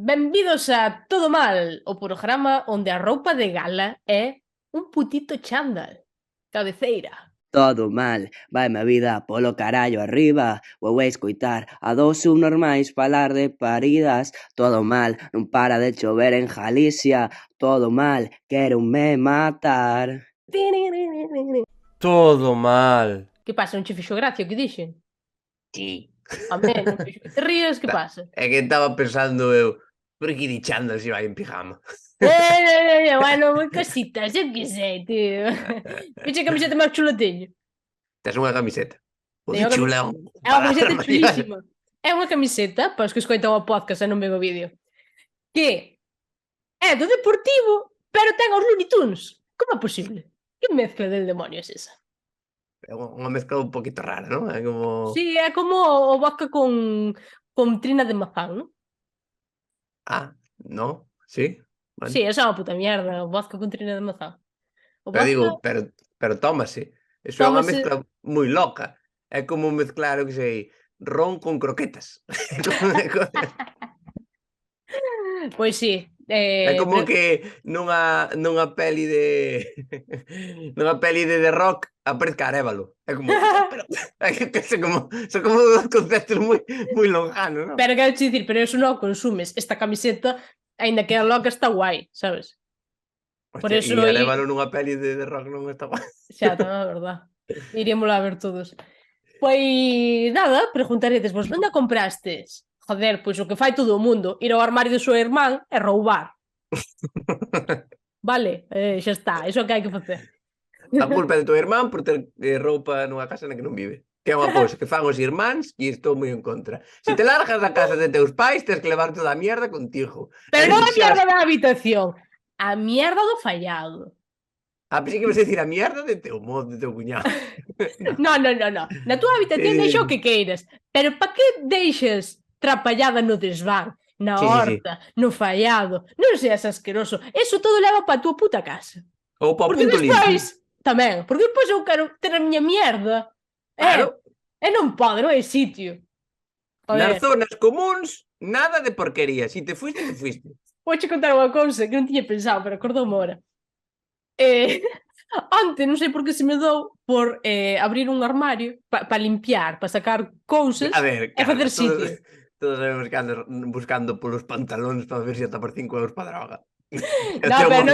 Benvidos a Todo Mal, o programa onde a roupa de gala é un putito chándal. Cabeceira. Todo mal, vaime a vida polo carallo arriba. Vou a escoitar a dos subnormais falar de paridas. Todo mal, non para de chover en Galicia. Todo mal, quéronme matar. Todo mal. Que pasa? Non che fixo gracia o que dixen? Sí. Amén, non fixo que te rías, que pasa? É que estaba pensando eu, por que di chándal se vai en pijama? Bueno, moi cositas, eu que sei, tío. Que camiseta máis chula teño? Tes unha camiseta. O Teño de unha chuleón. É unha camiseta chulísima. É unha camiseta, para os que escoitan o podcast e non ven o vídeo, que é do Deportivo, pero ten os Looney Tunes. Como é posible? Que mezcla del demonio é esa? É unha mezcla un poquito rara, non? É como... Sí, é como o vodka con trina de mazán, non? Ah, no, sí. Bueno. Sí, esa é unha puta mierda, o vodka con trina de mazán. O Pero vodka digo, pero tómase. Eso é unha tómase... mezcla moi loca. É como mezclar, o que sei, ron con croquetas. Pois sí. É como que nunha peli de nunha peli de The Rock aparezca Arévalo. É como, pero é que son como dos conceptos moi lonjanos, non? Pero quero dicir, pero eso non o consumes. Esta camiseta, aínda que é loca, está guai, sabes? Por Hostia, eso e Arévalo nunha peli de The Rock non está mal. xa, tamén é verdad. Iríamos a ver todos. Pois nada, preguntaredes vos, onde a comprastes? Joder, pois o que fai todo o mundo, ir ao armario do seu irmán e roubar. Vale, xa está, iso é o que hai que facer. A culpa é do teu irmán por ter roupa nunha casa na que non vive. Que é unha cousa que fan os irmáns e estou moi en contra. Se te largas da casa de teus pais, tens que levar toda a mierda contigo. Pero non a mierda da habitación, a mierda do fallado. Pensei que ibas a dicir a mierda de teu modo, de teu cuñado. No. Na túa habitación deixa o que queiras, pero pa que deixes trapallada no desván, na Sí. horta, no fallado? Non seas asqueroso. Eso todo leva pa túa puta casa. Ou pa Porque punto limpio. despois, tamén, porque despois eu quero ter a miña mierda. Claro. E non pode, non hai sitio. Nas zonas comuns, nada de porquería. Si te fuiste, te fuiste. Vouche contar unha cousa que non tiña pensado, pero acordoume ahora. Onte, non sei por que se me dou por abrir un armario para limpiar, para sacar cousas A ver, e facer sitio. todos sabemos que andas buscando polos pantalóns para ver se ata por 5 euros para droga. No, pero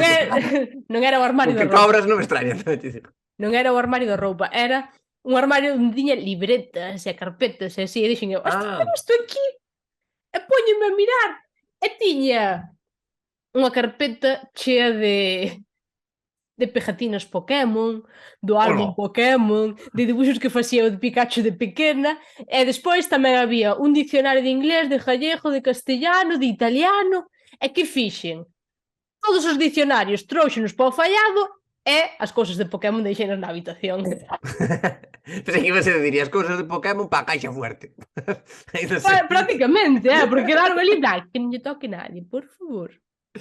non era o armario da Que roupa. cobras non me extraña. Non era o armario da roupa, era un armario onde tiña libretas e carpetas e así, e dixen eu, tengo isto aquí, e póñome a mirar, e tiña unha carpeta chea de pegatinas Pokémon, do álbum Pokémon, de dibuxos que facía o de Pikachu de pequena, e despois tamén había un dicionario de inglés, de gallego, de castellano, de italiano, e que fixen? Todos os dicionarios trouxenos para o fallado e as cousas de Pokémon deixenas na habitación. Pensei que ibas a decir as cousas de Pokémon para a caixa fuerte. Prácticamente, porque quedaron ali, que non lle toque nadie, por favor.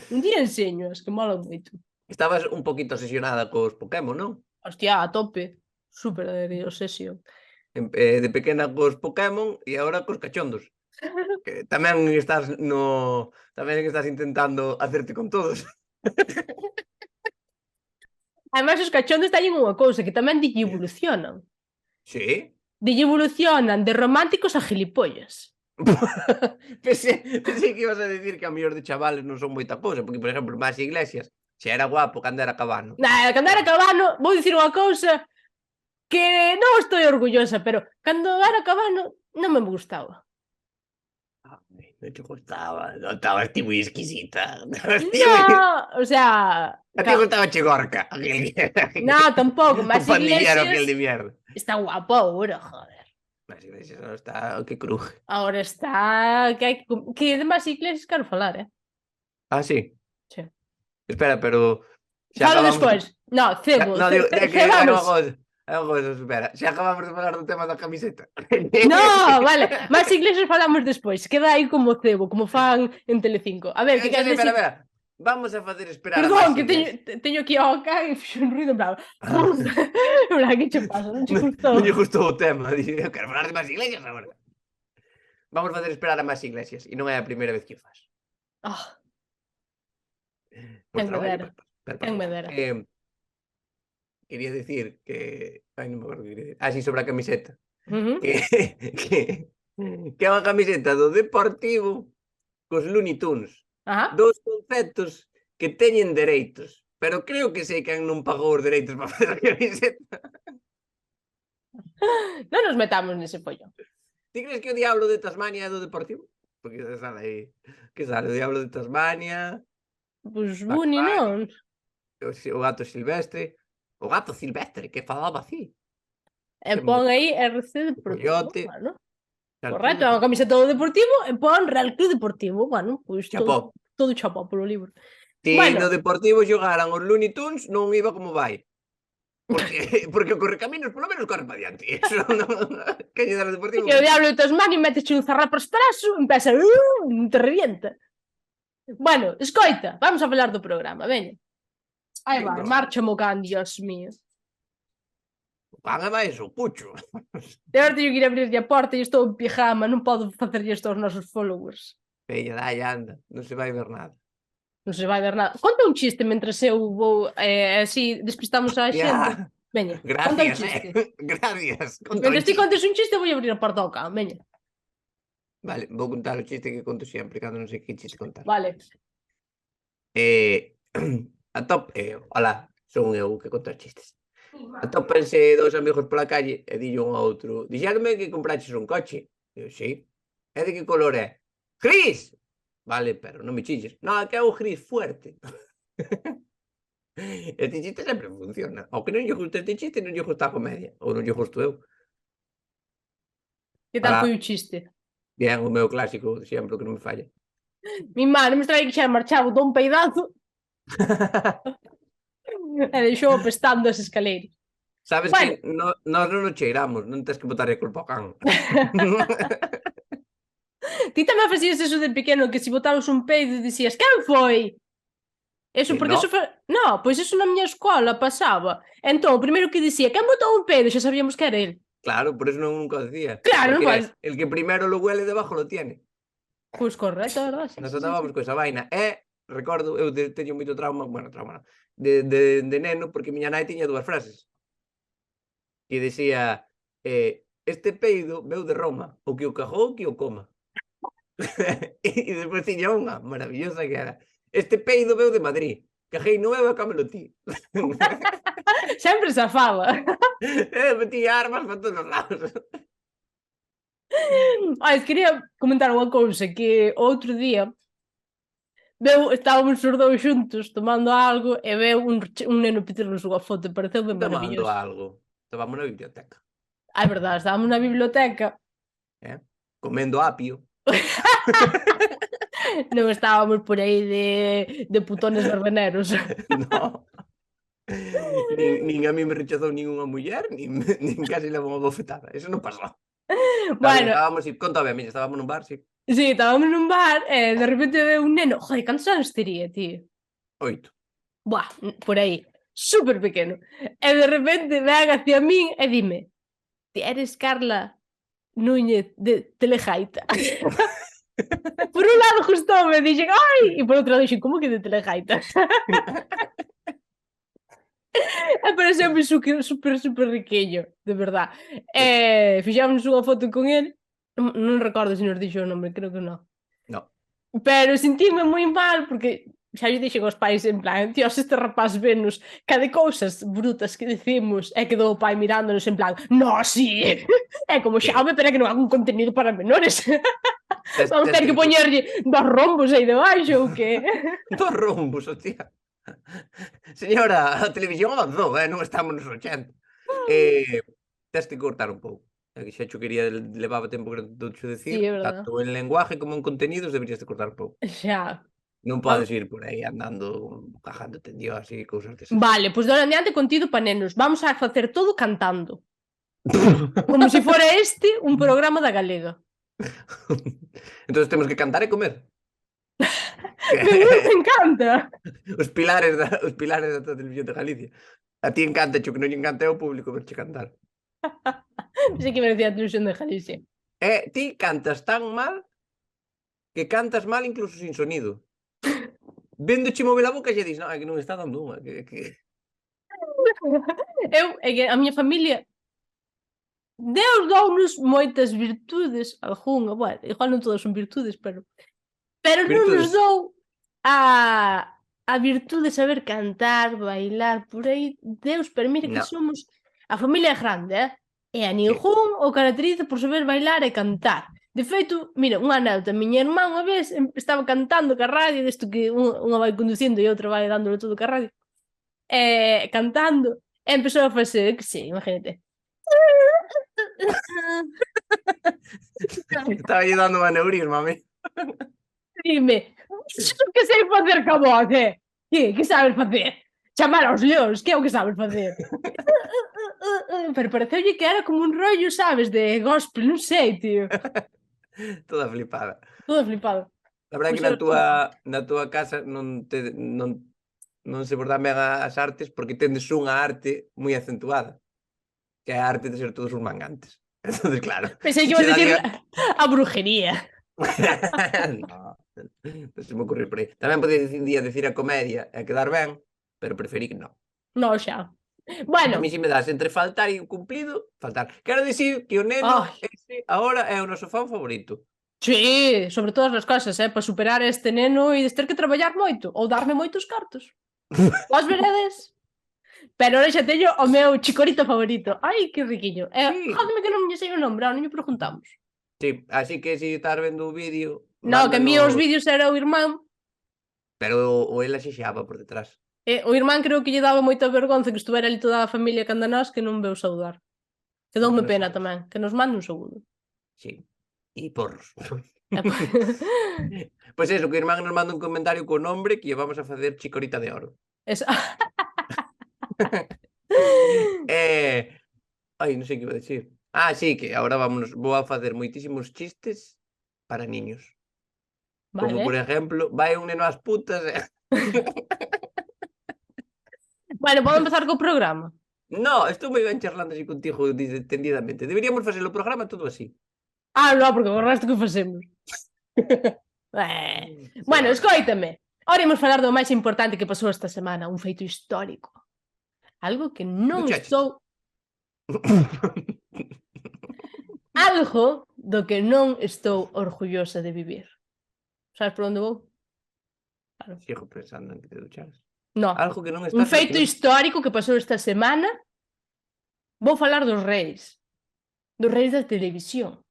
Un día enseño, que molan moito. Estabas un poquito obsesionada cos Pokémon, non? Hostia, a tope. Super de obsesión. De pequena cos Pokémon e agora cos cachondos. Que tamén estás intentando hacerte con todos. Ademais, os cachondos teñen unha cousa, que tamén dille evolucionan. Sí? Dille evolucionan de románticos a gilipollas. Pensei que ibas a decir que a mellor de chavales non son moita cousa, porque, por exemplo, Más Iglesias xa era guapo cando era cabano. Cando era cabano, vou dicir unha cousa que non estou orgullosa, pero cando era cabano non me gustaba. Non te gustaba, non estabas ti moi exquisita. No, o sea... A ti gustaba Chegorca. No, tampouco, Más O pandillero Iglesias aquel de mierda. está guapo agora, joder. Más Iglesias non está que cruje. Ahora está... Que de Más Iglesias quero falar, Ah, sí? Sí. Espera, pero... Falo despois. No, cebo. No, digo, é que hai unha cousa, espera. Xa acabamos de falar do tema da camiseta. No, vale. Más Iglesias falamos despois. Queda aí como cebo, como fan en Telecinco. A ver, que queres decir... Espera. Vamos a facer esperar Perdón, a Más que teño aquí ao can e fixo un ruido en bravo. En bravo, que che pasa? Non che gustou? Non lle gustou o tema. Eu quero falar de Más Iglesias agora. Vamos a facer esperar a Más Iglesias. E non é a primeira vez que o faz. Ah, Por quen me traballo, dera. pero Quen me pasou. dera. Quería decir que... Ai, non me acordo que quería decir. Sí, sobre a camiseta. Ujú. Que, que, que é unha camiseta do Deportivo cos Looney Tunes. Ajá. Dous conceptos que teñen dereitos. Pero creo que sei quen non pagou os dereitos para facer a camiseta. Non nos metamos nese follón. Ti crees que o Diablo de Tasmania é do Deportivo? Porque sale aí. Que sale o Diablo de Tasmania, Pois Bugs Bunny Bunny, non. o gato silvestre. O gato silvestre, que falaba así. E pon aí RC O Deportivo. coyote. Bueno, Real Club correcto, é unha Deportivo. camiseta do Deportivo e pon Real Club Deportivo. Bueno, pois Chapó. todo chapó polo libro. Si Bueno, no Deportivo xogaran os Looney Tunes, non iba como vai. Porque o Correcaminos polo menos corre para diante. Eso non... Que lle dá o Deportivo? e o Diablo de Tasmania metes un zarrapos traso, empeza te revienta. Bueno, escoita, vamos a falar do programa, veña. Aí vai, marcha mo can, Dios mío. O can é máis o pucho. E agora teño que ir a abrirlle a porta e estou en pijama, non podo facerlle isto aos nosos followers. Veña, dai, anda. Non se vai ver nada. Non se vai ver nada. Conta un chiste mentre eu vou así despistamos a xente. Ya. Veña, conta un Gracias, chiste. Gracias. Conta Mentre un ti chiste. contes un chiste, vou abrir a porta ao can, veña. Vale, vou contar o chiste que conto sempre, cando non sei que chiste contar. Vale. Hola, son eu que conto os chistes. Atópense dous amigos pola calle e dille un ao outro: dixéronme que compraches un coche. Eu, sí. E de que color é? Gris! Vale, pero non me chilles. Non, é que é o gris fuerte. Este chiste sempre funciona. Ao que non lle gusta este chiste, non lle gusta a comedia. Ou non lle gusto eu. Que tal Hola. foi o chiste? Bien, o meu clásico de sempre, que non me falla. Mi má, non me extrae que xa marchaba dou un peidazo e deixou apestando as escaleiras. Sabes Bueno. que nós non nos cheiramos, non tens que botar a culpa ao can. Ti tamén facías eso de pequeno, que se botabas un peido e dicías, quen foi? Eso, porque No. eso foi... No, pois eso na miña escola pasaba. Entón, o primeiro que dicía, quen botou un peido? Xa sabíamos que era el. Claro, por eso nunca o decía. Claro, non Porque podes... el que primero lo huele debajo lo tiene. Pois correcto, a verdad. Nos atábamos con esa vaina. Recordo, eu teño moito trauma, bueno, trauma non, de neno, porque miña nai tiña dúas frases. Que decía, este peido veu de Roma, o que o cajou, que o coma. E despois tiña unha maravillosa que era, este peido veu de Madrid, cajei no eu e cámelo ti. Sempre zafaba. Metía armas para todos os lados. Ai, quería comentar unha cousa, que outro día estábamos os dous xuntos tomando algo e veu un neno pedirnos unha foto e pareceu ben Tomando maravilloso. algo. Estábamos na biblioteca. É verdade, estábamos na biblioteca. Comendo apio. Non estábamos por aí de putones verbeneros. No. Nin a mí me rechazou ninguna muller, nin casi levo unha bofetada. Eso non pasou. Bueno, Conta ben, estábamos nun bar, sí. sí, estábamos nun bar e de repente veo un neno. Joder, cantos anos tería, tío? 8. Buah, por aí. Súper pequeno. E de repente ven hacia min e dime: ti eres Carla Núñez de Telejaita? Por un lado gustoume, dixen, ai! E por outro lado dixen, como que de Telejaita? E pareceu-me super riquillo, de verdad. E fixámonos unha foto con el. Non recordo se nos dixo o nome, creo que non. No. Pero sentíme moi mal porque xa lle dixen aos pais en plan, tíos, este rapaz venos cada cousas brutas que decimos e quedou o pai mirándonos en plan, no, sí, é como Xaube, pero é que non hai un contenido para menores. Vamos ter que poñerlle 2 rombos aí debaixo ou que? 2 rombos, hostia. Señora, a televisión avanzou, non estamos nos 80. Tens que cortar un pouco. Que xa cho quería, levaba tempo que non te decir, Sí, é verdad. tanto en lenguaje como en contenidos deberías de cortar un pouco. Xa. Non podes ir por aí andando, cajándote en Dios e cousas desas. Vale, pois de ahora en diante contido para nenos. Vamos a facer todo cantando. Como se fora este un programa da Galega. Entonces temos que cantar e comer. Me encanta. Os pilares da televisión de Galicia. A ti encanta, cho que non lle encanta ao público verche cantar. Pensei que me decía a televisión de Galicia. Ti cantas tan mal que cantas mal incluso sin sonido. vendo che móvil a boca xa dis, non, é que non está dando unha, A miña familia Deus dou-nos moitas virtudes, algunha, bueno, igual non todas son virtudes, pero non nos virtudes. dou a virtude de saber cantar, bailar, por aí. Deus permite que No. somos... A familia é grande, e a Sí. ningún o caracteriza por saber bailar e cantar. De feito, mira, unha anécdota, miña irmá unha vez estaba cantando ca radio, desto que unha vai conducindo e outra vai dándole todo ca radio, cantando, e empezou a facer, que sei, imagínate. Estaba aí dando un aneurisma, a mí. Dime, que sei facer ca voz, que sabes facer? Chamar aos leóns, que é o que sabes facer? Pero pareceulle que era como un rollo, sabes, de gospel, non sei, tío. Toda flipada. Todo flipado. A verdade é que Pois na túa casa non se vos dan ben as artes porque tendes unha arte moi acentuada, que é a arte de ser todos uns mangantes. Entonces, claro. Pensei que ibas a decir a brujería. Non se me ocurrir por aí. Tamén podía decir a comedia e quedar ben, pero preferí que non. No, xa. Bueno. A mí si me das entre faltar e cumplido, faltar. Quero dicir que o neno ese agora é o noso fan favorito. Sí, sobre todas as cosas, para superar este neno e ter que traballar moito ou darme moitos cartos. Vos veredes? Pero ahora xa teño o meu chicorito favorito. Ai, que riquiño. Jódeme que non me sei o nombre, non lle preguntamos. Sí, así que se estás vendo o vídeo... No, que envía os vídeos era o irmán. Pero o ela xexaba por detrás. O irmán creo que lle daba moita vergonza que estuvera ali toda a familia canda nós que non veu saudar. Que doume pena tamén, que nos mande un saúdo. Sí. E porros. Pois eso, que o irmán nos manda un comentario co nombre que lle vamos a facer chicorita de oro. Eso. Ai, non sei que iba a decir. Sí, que agora vou a facer moitísimos chistes para niños. Vale. Como, por exemplo, vai un neno ás putas... Bueno, podo empezar co programa? No, estou moi ben charlando así contigo tendidamente. Deberíamos facer o programa todo así. No, porque o resto que facemos. Bueno, escoítame. Ahora imos falar do máis importante que pasou esta semana, un feito histórico. Algo que non estou... Algo do que non estou orgullosa de vivir. Sabes por onde vou? Claro. Sigo pensando en que te ducharas. No, algo que non está un feito histórico que pasou esta semana. Vou falar dos reis da televisión,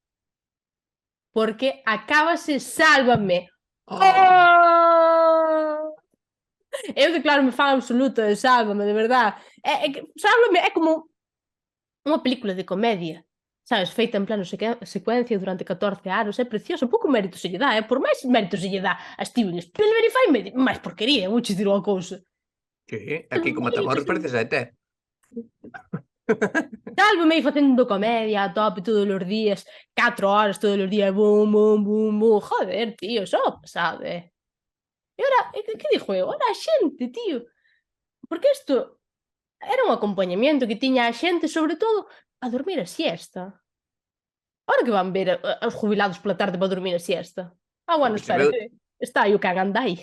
porque acábase Sálvame. Eu declaro me fan absoluta de Sálvame, de verdade. Sálvame é como unha película de comedia, sabes, feita en plano secuencia durante 14 anos, é precioso, pouco mérito se lle dá, por máis mérito se lle dá a Steven Spielberg e fai máis porquería, vou che dir unha cousa. Sí, aquí como Matamoros pareces a ET. Sálvame aí facendo comedia a tope todos os días, 4 horas todos os días, bum, bum, bum, bum, joder, tío, só pasado, E ora, que dixo eu? Ora a xente, tío, porque isto era un acompañamiento que tiña a xente, sobre todo, a dormir a siesta. Ora que van ver os jubilados pola tarde para dormir a siesta. Bueno, espera, está aí o can anda aí.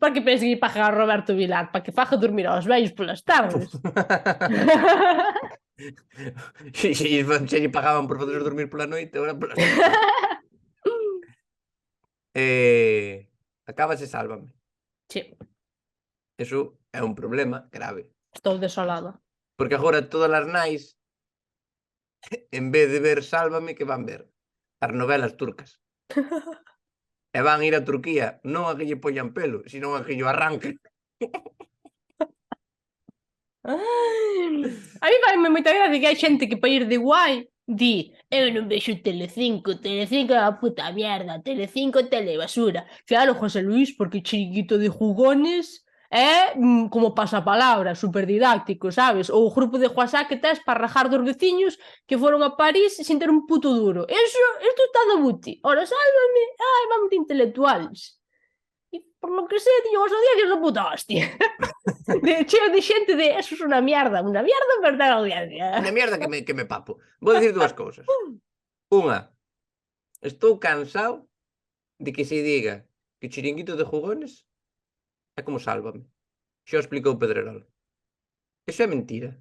Para que pense que paga a Roberto Vilar? Para que faga dormir aos vellos polas tardes. Se lle pagaban por fazer dormir pola noite, agora polas tardes. Acábase Sálvame. Sí. Eso é un problema grave. Estou desolada. Porque agora todas as nais, en vez de ver Sálvame, que van ver? As novelas turcas. E van ir a Turquía, non a que lle poñan pelo, sino a que lle arranquen. A mí faime moita gracia que hai xente que para ir de guai di, eu non vexo Telecinco é a puta mierda, Telecinco telebasura. Claro, José Luis, porque Chiringuito de Jugones é como pasapalabra, super didáctico, sabes? Ou o grupo de WhatsApp que tes para rajar dos veciños que foron a París sin ter un puto duro. Isto está do buti. Ora, Sálvame, vamos de intelectuales. E por lo que sei, tiño as audiencias da puta hostia. Cheo de xente de, eso é unha mierda, pero ten audiencia. Unha mierda que me papo. Vou dicir dúas cousas. Unha, estou cansado de que se diga que Chiringuito de Jugones é como Sálvame. Xa o explicou Pedrerol. Iso é mentira.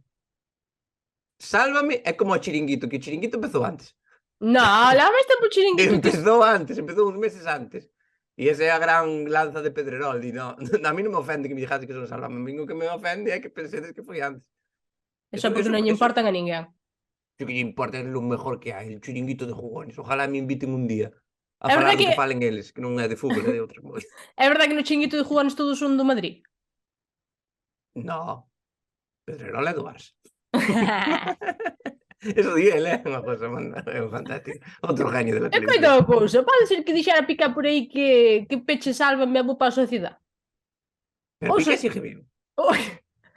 Sálvame é como o Chiringuito, que o Chiringuito empezou antes. No, leva máis tempo o Chiringuito. Empezou uns meses antes. E esa é a gran lanza de Pedrerol. E no, a mí non me ofende que me dixase que son Sálvame. A mí o que me ofende é que pensedes que foi antes. Eso porque non lle importan a ninguén. Lo que lle importa é lo mejor que hai, el Chiringuito de Jugones. Ojalá me inviten un día a É falar verdad do que falen eles, que non é de fútbol, é de outras cousas. É verdad que no Chiringuito de Jugones todos son do Madrid? No, Pedrerol é do Barça. Eso di ele, é unha cosa fantástica. Outro genio de la E televisión. coita a cousa, pode ser que dixera Piqué por aí que Peche Sálvame é bo para a sociedade. Pero Piqué sigue vivo.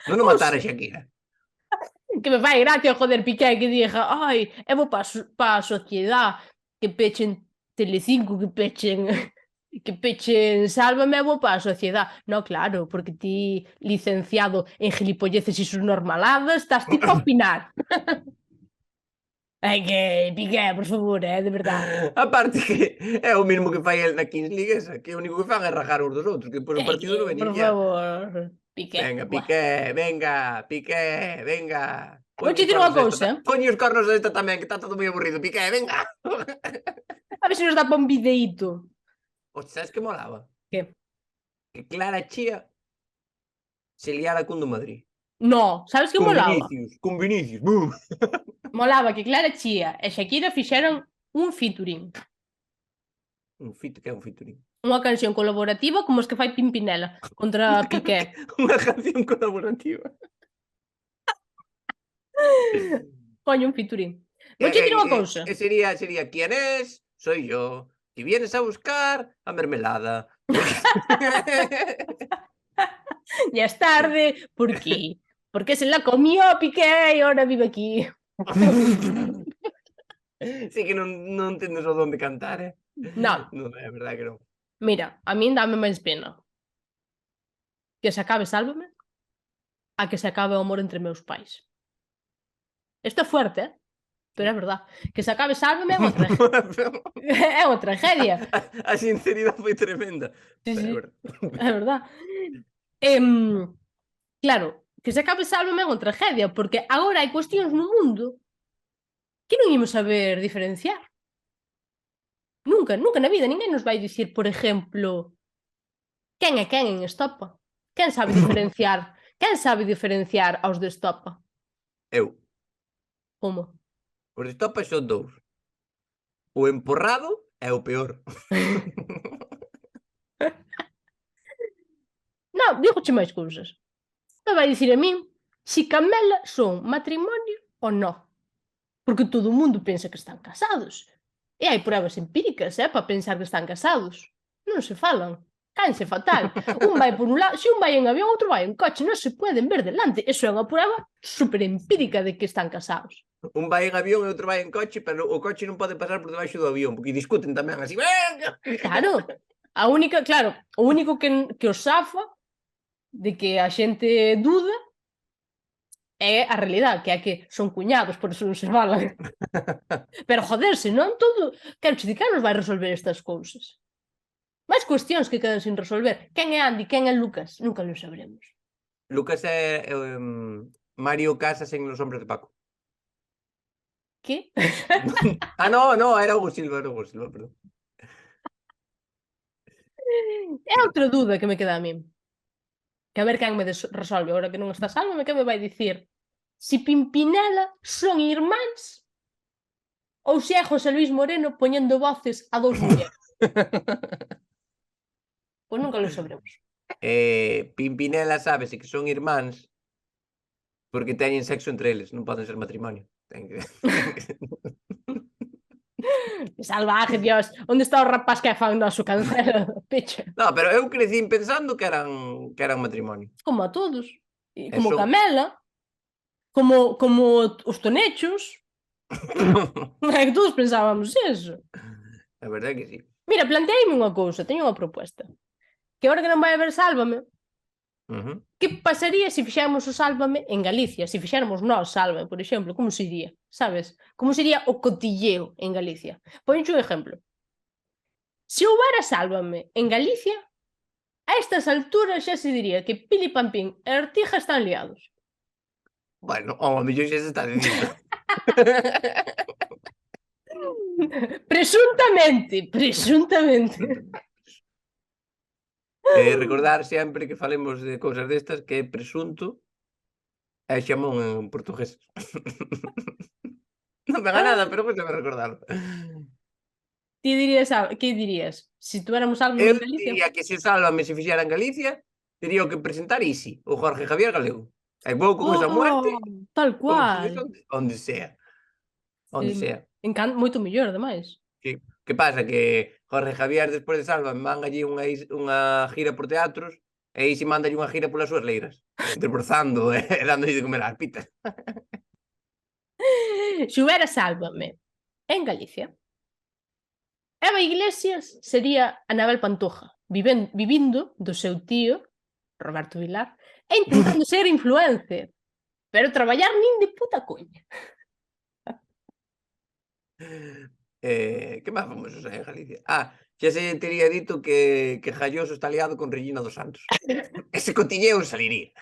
Non o Ou matara se- Shakira. Que me fai gracia, joder, Piqué, que diga, ai, é bo para a sociedade, que pechen Telecinco, que pechen Sálvame, é bo para a sociedade. No, claro, porque ti, licenciado en gilipolleces e sus normaladas, estás ti para opinar. Ai, que Piqué, por favor, de verdade. Aparte que é o mismo que fai el na Kings League esa, que o único que fan é rajar uns dos outros, que depois o partido non Por venía. favor, Piqué. Venga, Buah. Piqué, venga. Vou che dicir unha cousa. Poñe os cornos esta tamén, que está todo moi aburrido. Piqué, venga. A ver se nos dá para un videíto. O sabes que molaba? Que? Que Clara Chía se liara cun do Madrid. No, sabes que molaba? Con Vinicius. Boom. Molaba que Clara Chía e Shakira fixeran un featuring. Que é un featuring? Unha canción colaborativa como os que fai Pimpinela contra Piqué. Unha canción colaborativa. Coño, un featuring. Vou che dicir unha cousa. Sería ¿quién es? Soy yo. Y vienes a buscar a mermelada. Ya es tarde, por qué? Porque se la comió Piqué e ahora vive aquí. Sí que non entendes o don de cantar, eh? Non. Non, é verdade que non. Mira, a min dame máis pena que se acabe Sálvame a que se acabe o amor entre meus pais. Isto é fuerte, pero é verdad. Que se acabe Sálvame é outra é unha tragedia. A sinceridade foi tremenda. Sí, sí. É É verdad. Claro, que se acabe Sálvame é unha tragedia, porque agora hai cuestións no mundo que non imos saber diferenciar. Nunca na vida ninguén nos vai dicir, por exemplo, quen é quen en Estopa. Quen sabe diferenciar? Quen sabe diferenciar aos de Estopa? Eu. Como? Os de Estopa son dous. O emporrado é o peor. Non, dígoche máis cousas. Me vai dicir a min si Camela son matrimonio ou non. Porque todo o mundo pensa que están casados. E hai pruebas empíricas, para pensar que están casados. Non se falan. Caense fatal. Un vai por un lado, se un vai en avión, outro vai en coche, non se poden ver delante. Eso é unha prueba super empírica de que están casados. Un vai en avión e outro vai en coche, pero o coche non pode pasar por debaixo do avión, porque discuten tamén así. Claro. O único que os safa de que a xente duda é a realidade, que é que son cuñados, por eso non se falan. Pero joder, senón todo... Quero che dizer, nos vai resolver estas cousas. Máis cuestións que quedan sin resolver. Quen é Andy, quen é Lucas? Nunca lo sabremos. Lucas é Mario Casas en Los Hombres de Paco. Que? No, era Hugo Silva, perdón. É outra dúda que me queda a min. Que a ver quen me resolve. Agora que non está Sálvame, que me vai dicir si Pimpinela son irmáns ou se é José Luis Moreno poñendo voces a dous mulleres. Pois nunca lo sabremos. Pimpinela sábese que son irmáns porque teñen sexo entre eles, non poden ser matrimonio. Salvaje, Dios. Onde está o rapaz que é fan da súa cancela? Pecha. No, pero eu crecín pensando que eran matrimonio. Como a todos. E como Eso. Camela. Como os tonechos. É que todos pensábamos eso. A verdade que sí. Mira, planteime unha cousa. Teño unha proposta. Que agora que non vai haber Sálvame, que pasaría se fixéramos o Sálvame en Galicia? Se fixéramos nós Sálvame, por exemplo, como sería? Sabes? Como sería o cotilleo en Galicia? Poño un exemplo. Se houbera Sálvame en Galicia, a estas alturas xa se diría que Pili Pampín e Ortiga están liados. Bueno, ao mellor xa se está dicindo. Presuntamente. Recordar sempre que falemos de cousas destas que presunto é xamón en portugués. Non me haga nada, pero vou saber recordarlo. Ti dirías, que dirías? Se tuéramos Sálvame Eu en Galicia? diría que se Sálvame se fixera en Galicia, tería o que presentar Isi, o Jorge Javier Galego. E vou con esa muerte, Tal como cual. onde sea. Onde sea. Moito mellor, ademais. Sí. Que pasa? Que Jorge Javier, despois de Sálvame, manda allí unha gira por teatros e Isi manda unha gira polas súas leiras, desbrozando e dándolle de comer ás pitas. Se houbera Sálvame en Galicia, Eva Iglesias sería Anabel Pantoja, vivindo do seu tío, Roberto Vilar, e intentando ser influencer, pero traballar nin de puta coña. Que máis famosos hai en Galicia? Xa se tería dito que Jalloso está liado con Regina dos Santos. Ese cotilleo saliría.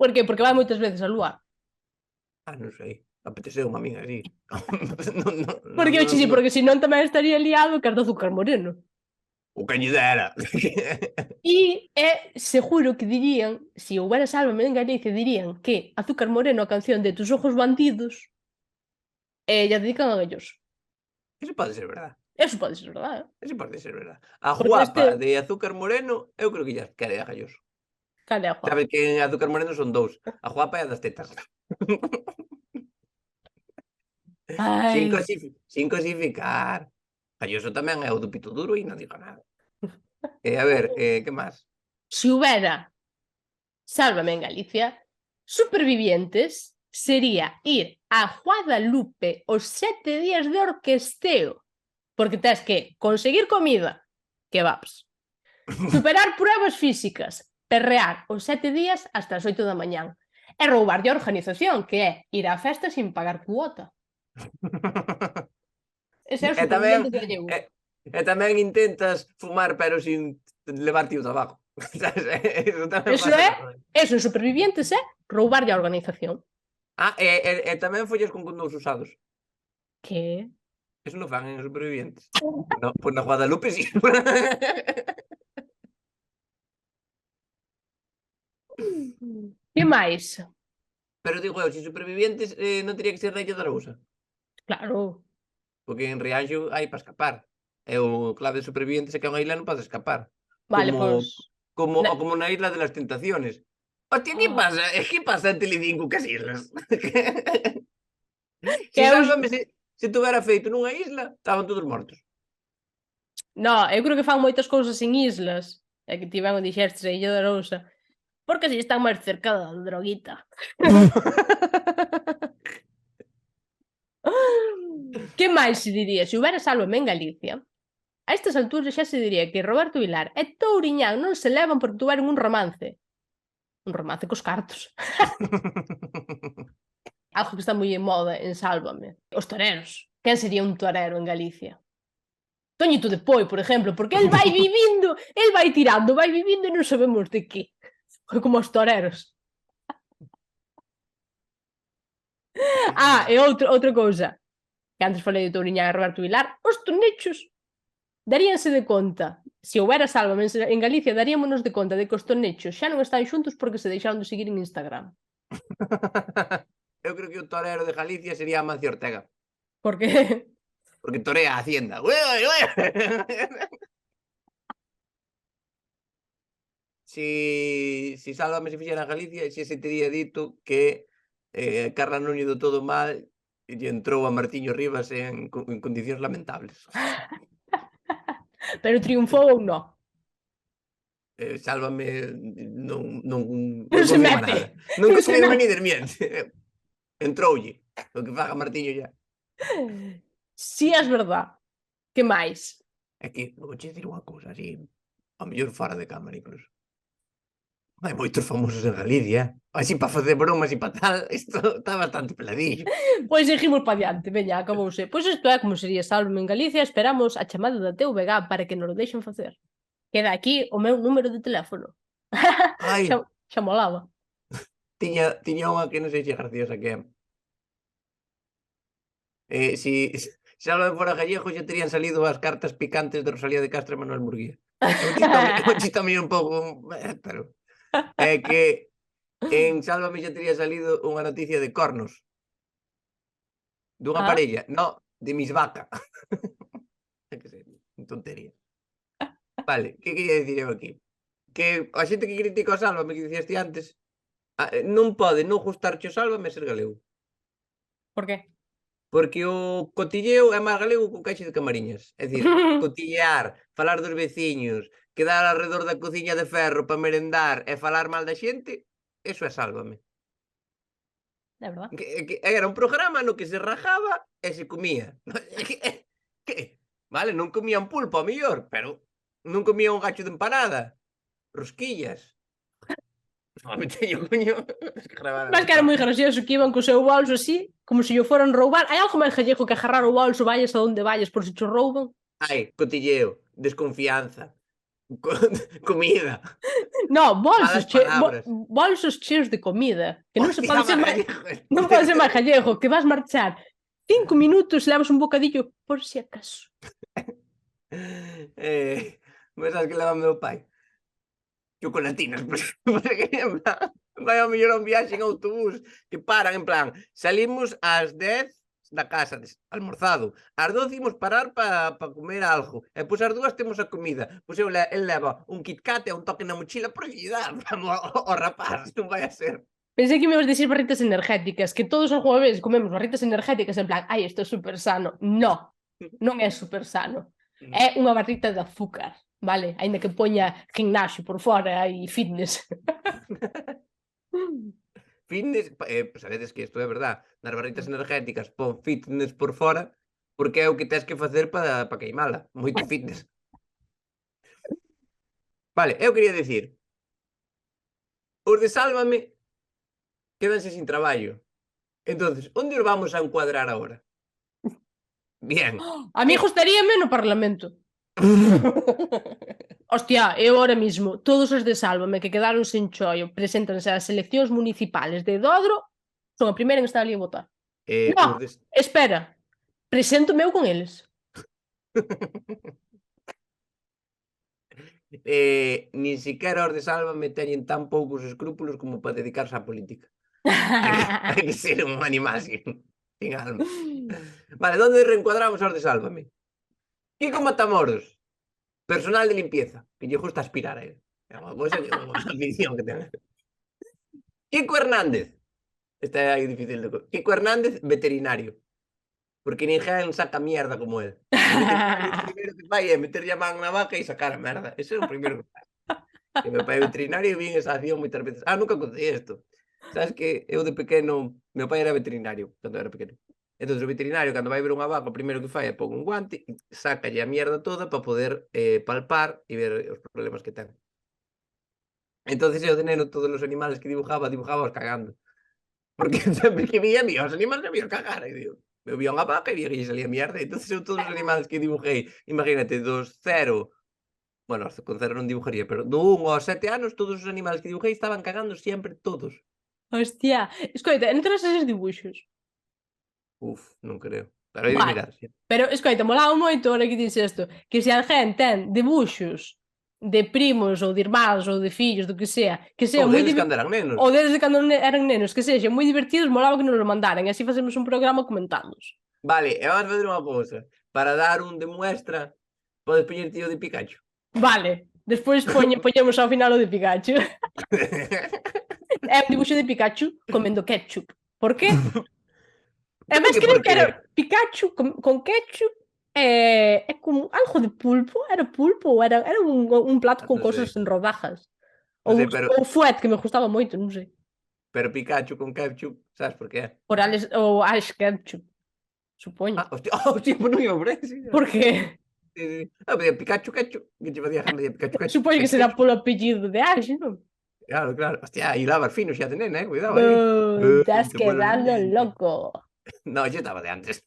Por que? Porque vai moitas veces a Lúa. Non sei. Apeteceu a min así. Porque, sí, porque senón tamén estaría liado que as do Azúcar Moreno. O que lle dera. E seguro que dirían, se houbera Sálvame en Galicia, dirían que Azúcar Moreno, a canción de Tus ojos bandidos, lla dedican a Galloso. Eso pode ser verdad. Eso pode ser verdad, Eso pode ser verdad. A guapa de Azúcar Moreno, eu creo que ya quere a Galloso. Cal é a guapa? Sabes que en Azúcar Moreno son dous. A guapa é a das tetas. Sin cosificar. Galloso tamén é o do pito duro e non digo nada. A ver, que máis? Se houbera Sálvame en Galicia, Supervivientes sería ir a Guadalupe os 7 días de orquesteo, porque tens que conseguir comida, kebabs, superar pruebas físicas, perrear os 7 días hasta as 8 da mañán e roubarlle a organización, que é ir á festa sin pagar cuota. Ese é o Supervivientes gallego. E tamén intentas fumar pero sin levarte o tabaco. Eso en Supervivientes é roubarlle a organización. E tamén follas con condóns usados. Que? Eso non fan en Supervivientes. Pois na Guadalupe sí. Que máis? Pero digo eu, se Supervivientes non teria que ser na Illa de Arousa. Claro. Porque en Rianxo hai para escapar. E o clave de Supervivientes é que a unha isla non podes escapar. Vale, pois... Como na Isla de las Tentaciones. Hostia, que pasa? Que pasa en Telecinco cas islas? Se tuvera feito nunha isla, estaban todos mortos. No, eu creo que fan moitas cousas en islas. É que ti ben o dixestes a Illa de Arousa. Porque así están máis cerca da droguita. Que máis se diría? Se houbera Sálvame en Galicia, a estas alturas xa se diría que Roberto Vilar e Touriñán non se levan porque tuveron un romance. Un romance cos cartos. Algo que está moi en moda en Sálvame. Os toreros. Quen sería un torero en Galicia? Toñito de Poi, por exemplo, porque el vai vivindo, el vai tirando, vai vivindo e non sabemos de que. Como os toreros. E outra cousa, que antes falei de Touriñán e Roberto Vilar, os tonechos daríanse de conta, se houbera Sálvame en Galicia, daríamonos de conta de que os tonechos xa non están xuntos porque se deixaron de seguir en Instagram. Eu creo que o torero de Galicia sería Amancio Ortega. Por que? Porque torea a Hacienda. Si Sálvame se fixera en Galicia, xa se tería dito que Carla Núñez do Todo Mal lle entrou a Martiño Rivas en condicións lamentables. Pero triunfou ou non? Sálvame non se mete. Non conseguiu ni dermiente. Entroulle. O que faga Martiño ya. Si é verdad. Que máis? É que vou che dicir unha cousa así, ao mellor fora de cámara incluso. Hai moitos famosos en Galicia. Así para facer bromas e para tal, isto está bastante peladillo. Pois seguimos para diante, veña, acabouse. Pois isto é como sería Sálvame en Galicia, esperamos a chamada da TVG para que nos lo deixen facer. Queda aquí o meu número de teléfono. Ai, Xa molaba. tiña unha que non sei se é graciosa que é. Si Sálvame fora gallego xa terían salido as cartas picantes de Rosalía de Castro e Manuel Murguía. É un chiste tamén un pouco, pero é que en Sálvame xa tería salido unha noticia de cornos dunha Ah, parella, no, de mis vaca. É que sei, tontería. Vale, que quería dicir eu aquí? Que a xente que critica o Sálvame, que dicías ti antes, non pode non gustarche o Sálvame e ser galego. por qué? Porque o cotilleo é máis galego que o caixa de Camariñas. É dicir, cotillear, falar dos veciños, quedar arredor da cociña de ferro para merendar e falar mal da xente, eso é Sálvame. É verdad. Que era un programa no que se rajaba e se comía. Que, vale, non comían pulpo ao mellor, pero non comía un gacho de empanada, rosquillas. Home, teño coño, es que gravaban Mas que era moi gracioso que iban co seu bolso así, como se yo foran roubar. Hai algo máis gallego que agarrar o bolso, vayas a onde vayas por se cho rouban? Ai, cotilleo, desconfianza, comida, No, malas palabras. bolsos cheos de comida. Que non se Hostia, pode ser máis máis... gallego. Non pode ser máis gallego, que vas marchar 5 minutos e levas un bocadillo por si acaso. Mas sabes que leva meu pai? Chocolatinas, porque en plan, vai ao mellor a un viaxe en autobús que paran, en plan, salimos ás 10 da casa, almorzado, ás 12 imos parar pa comer algo, e pois ás 2 temos a comida, pois el leva un Kit Kat e un toque na mochila, por lle dá, vamos, ao rapaz, non vai a ser. Pensei que me ibas a decir barritas energéticas, que todos os jueves comemos barritas energéticas en plan, ai, isto é super sano. No, non é super sano. É unha barrita de azúcar, vale? Aínda que poña gimnasio por fora e fitness. Fitness, sabedes que isto é verdad, nas barritas energéticas pon fitness por fora, porque é o que tes que facer para queimala, moito fitness. Vale, eu quería dicir, os de Sálvame quédanse sin traballo. Entonces, onde os vamos a encuadrar agora? Bien. A mí gustaríame no Parlamento. Hostia, eu ahora mismo, todos os de Sálvame que quedaron sen choio preséntanse ás eleccións municipales de Dodro, son a primeira en estar ali a votar. No, Os de... espera, preséntome eu con eles. Nin siquiera os de Sálvame teñen tan poucos escrúpulos como para dedicarse á política. Hai que ser un animal sin alma. Vale, onde reencuadramos aos de Sálvame? Kiko Matamoros, personal de limpieza, que lle gusta aspirar a él. É unha cousa, unha afición que ten. Kiko Hernández, esta é aí difícil de... Kiko Hernández, veterinario, porque ninguén saca mierda como él. O primeiro que fai é meterlle a man na vaca e sacar a merda. Ese é o primeiro que fai. Que meu pai é veterinario e vin esa acción moitas veces. Nunca contei isto. Sabes que eu de pequeno, meu pai era veterinario cando era pequeno. Entón, o veterinario, cando vai ver unha vaca, o primeiro que fai é pon un guante e sácalle a mierda toda para poder palpar e ver os problemas que ten. Entón, eu de neno, todos os animales que dibujaba os cagando. Porque sempre que vía os animales me vía cagar. E digo, eu vía unha vaca e vía que lle salía mierda. Entón, eu todos os animales que dibujei, imagínate, dos 0... Bueno, con 0 non dibujaría, pero do 1 aos 7 anos, todos os animales que dibujei estaban cagando sempre todos. Hostia, escoita, non terás eses dibuixos? Non creo. Pero hai de Vale. mirar, sí. Pero, escoita, molaba moito ahora que dices isto, que se alguén ten debuxos de primos ou de irmáns ou de fillos, do que sea Ou moi deles cando eran nenos. ou deles de cando eran nenos, que sexan moi divertidos, molaba que nos lo mandaran, e así facemos un programa comentándoos. Vale, e vamos fazer unha cousa. Para dar un de muestra, podes poñer tío de Pikachu. Vale, despois poñemos ao final o de Pikachu. É un dibuixo de Pikachu comendo ketchup. Por qué? E máis creo que era Pikachu con ketchup é como algo de pulpo. Era pulpo ou era un plato con cosas en rodajas. Ou fuet, que me gustaba moito, non sei. Pero Pikachu con ketchup, sabes por qué? Por ou Ash ketchup, supoño. Hostia, pues non iba por eso. Por qué? Pikachu ketchup, que che facía gente de Pikachu ketchup. Supoño que será polo apellido de Ash, non? Claro, claro. Hostia, hilabas fino xa de nena, cuidado aí. Estás Te pones... quedando loco. No, yo estaba de antes.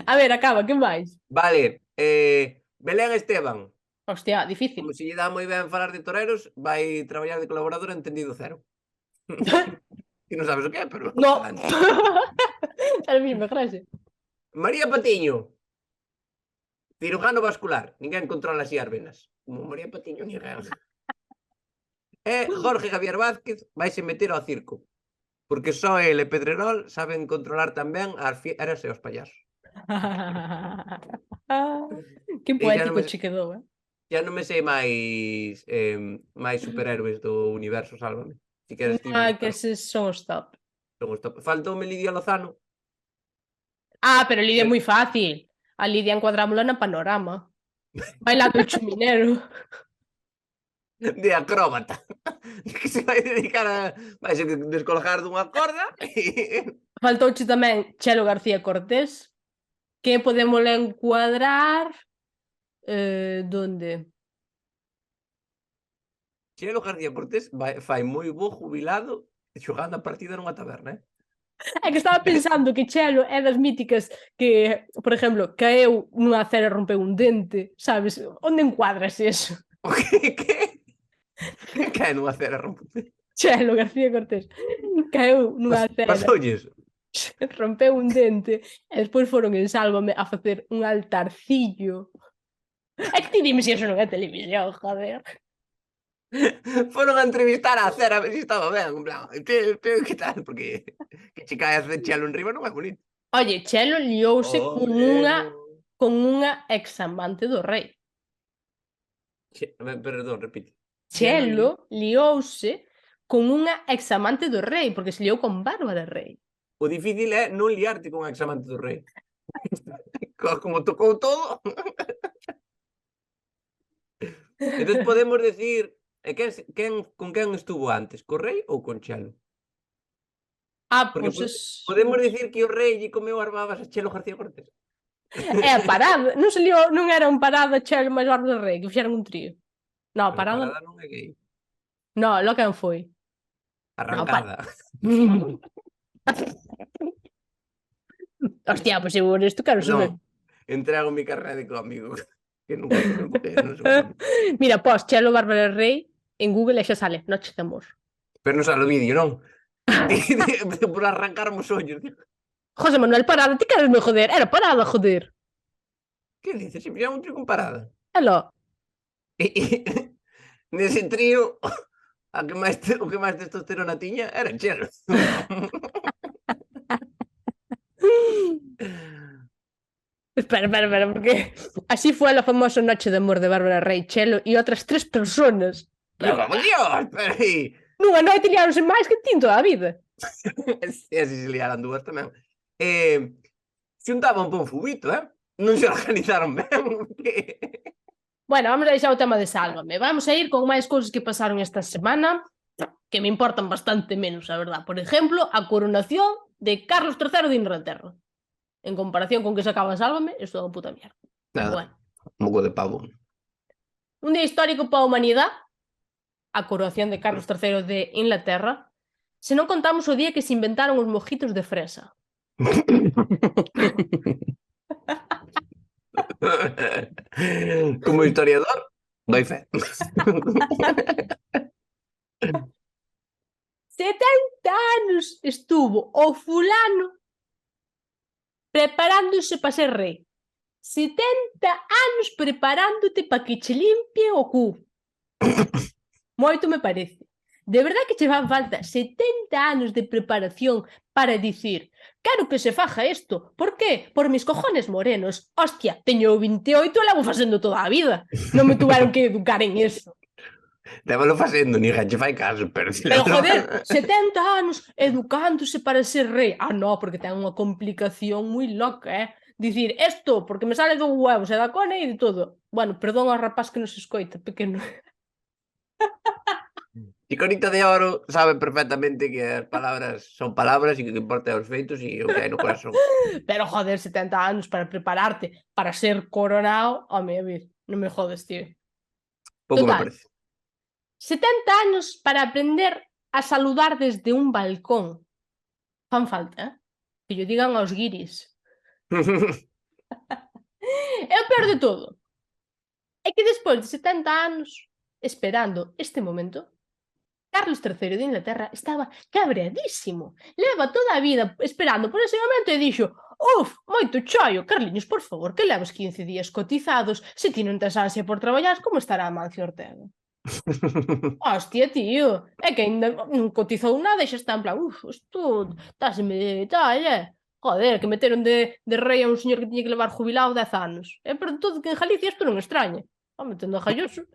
A ver, acaba, que máis? Vale, Belén Esteban. Hostia, difícil. Como se lle dá moi ben falar de toreros, vai traballar de colaboradora entendido cero. Que non sabes o que é, pero... No. Adelante. É a mesma frase. María Patiño. Cirujano vascular. Ninguén controla así as venas. Como María Patiño, ninguén. E Jorge Javier Vázquez vaise meter ao circo. Porque só ele e Pedrerol saben controlar tamén as fieras e os payasos. Que E xa non poético me, che quedou, xa non me sei máis superhéroes do universo, sálvame. Si queres ti Ah, que buscar. eses son os top. Faltoume Lidia Lozano. Ah, pero Lidia é moi fácil. A Lidia encuadrámola na panorama. Bailando o chuminero. De acróbata. Que se vai dedicar a... Vai ser descolgar dunha corda Faltouche tamén Chelo García Cortés, que podemos encuadrar... donde? Chelo García Cortés fai moi bo jubilado xogando a partida nunha taberna, É que estaba pensando que Chelo é das míticas que, por exemplo, caeu nunha acera e rompeu un dente, sabes? Onde encuadras eso? O que? Que cae nunha cera rompute? Chelo García Cortés caeu nunha acera, Pasoulles. rompeu un dente e despois foron en Sálvame a facer un altarcillo. É que ti dime se iso non é televisión, joder. Foron a entrevistar a cera a ver se estaba ben, en plan, que tal? Porque que che cae a Chelo en riba non é bonito. Oye, Chelo liouse con unha examante do rei. Perdón, repite. Chelo liouse con unha examante do rei, porque se liou con Bárbara Rei. O difícil é non liarte con a examante do rei. Como tocou todo. Entón podemos decir, con quen estuvo antes, co rei ou con Chelo? Ah, Porque pois podemos decir que o rei lle comeu as babas a Chelo García Cortés. é a parada. Non se liou, non era un parada Chelo máis Bárbara Rei, que fixeron un trío. No, Pero parada. parada non é gay. No, lo quen foi? Arrancada. Hostia, pois eu isto quero saber. Non, entrego mi carrera de cómico. Que nunca tuve mujer, non sei. Mira, pos Chelo Bárbara Rei en Google e xa sale Noche de Amor. Pero non sale o vídeo, non? Por arrancarmos ollos. José Manuel, parada, ti queres me joder? Era parada, joder. Que dices? Se me un trío con parada. Elo. Nese trío, o que máis testosterona tiña era Chelo. Espera, porque así fue la famosa Noche de Amor de Bárbara Rei, Chelo e outras 3 personas. Pero, por Dios, pero aí... Nunha noite liáronse máis que tin toda a vida. E así se liaran dúas tamén. Xuntaban pa un fubito, Non se organizaron ben. Bueno, vamos a deixar o tema de Sálvame. Vamos a ir con máis cousas que pasaron esta semana, que me importan bastante menos, a verdad. Por exemplo, a coronación de Carlos III de Inglaterra. En comparación con que se acaba Sálvame, é toda puta mierda. Nada, Bueno. moco de pavo. Un día histórico para a humanidade, a coroación de Carlos III de Inglaterra, se non contamos o día que se inventaron os mojitos de fresa. Como historiador, doy fe. 70 anos estuvo o fulano preparándose para ser rei. 70 anos preparándote para que che limpie o cu. Moito me parece. De verdad que che fan falta 70 anos de preparación para dicir quero que se faja isto. Por qué? Por mis cojones morenos. Hostia, teño 28 e levo facendo toda a vida. Non me tuveron que educar en eso. Lévalo facendo, ni gente fai caso, pero... Pero joder, 70 anos educándose para ser rei. Ah, no, porque ten unha complicación moi loca, Dicir, isto, porque me sale do huevo, se da cone e de todo. Bueno, perdón ao rapaz que nos escoita, pequeno. Chicorita de Oro sabe perfectamente que as palabras son palabras e que o que importa é os feitos e o que hai no corazón. Pero joder, 70 anos para prepararte para ser coronado, home, a ver, non me jodes, tío. Pouco me Total. parece. 70 anos para aprender a saludar desde un balcón. Fan falta, que yo digan aos guiris. E o peor de todo é que despois de 70 anos esperando este momento, Carlos III de Inglaterra estaba cabreadísimo. Leva toda a vida esperando por ese momento e dixo: "Uf, moito choio, Carliños, por favor, que levas 15 días cotizados, se ti non tes ansia por traballar, como estará Amancio Ortega?" Hostia, tío, é que ainda non cotizou nada e xa está en plan, isto dáseme de tal, Joder, que meteron de rei a un señor que tiña que levar jubilado 10 anos. E por todo que en Galicia isto non extraña. Metendo a Galloso.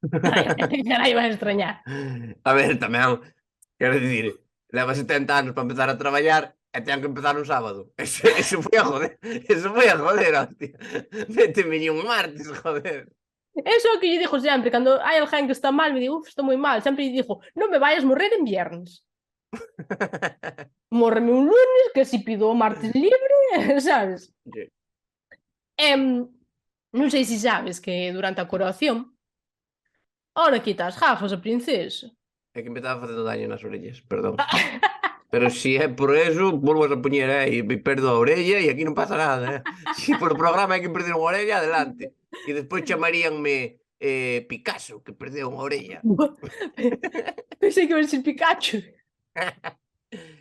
Carai, vai extrañar. A ver, tamén, quero dicir, leva 70 anos para empezar a traballar e ten que empezar un sábado. Eso foi a joder, hostia. Méteme un martes, joder. Eso é o que lle dixo sempre, cando hai alguén que está mal, me digo, estou moi mal, sempre lle dixo, non me vayas morrer en viernes. Mórreme un lunes, que si pido o martes libre, sabes? Non sei se sabes que durante a coroación, ora quita as gafas a princesa. É que me estaba facendo daño nas orellas, perdón. Pero si é por eso, volvas a poñer aí, me perdo a orella e aquí non pasa nada, Si por o programa hai que perder unha orella, adelante. E despois chamaríanme Picasso, que perdeu unha orella. Pensei que iba a ser Pikachu.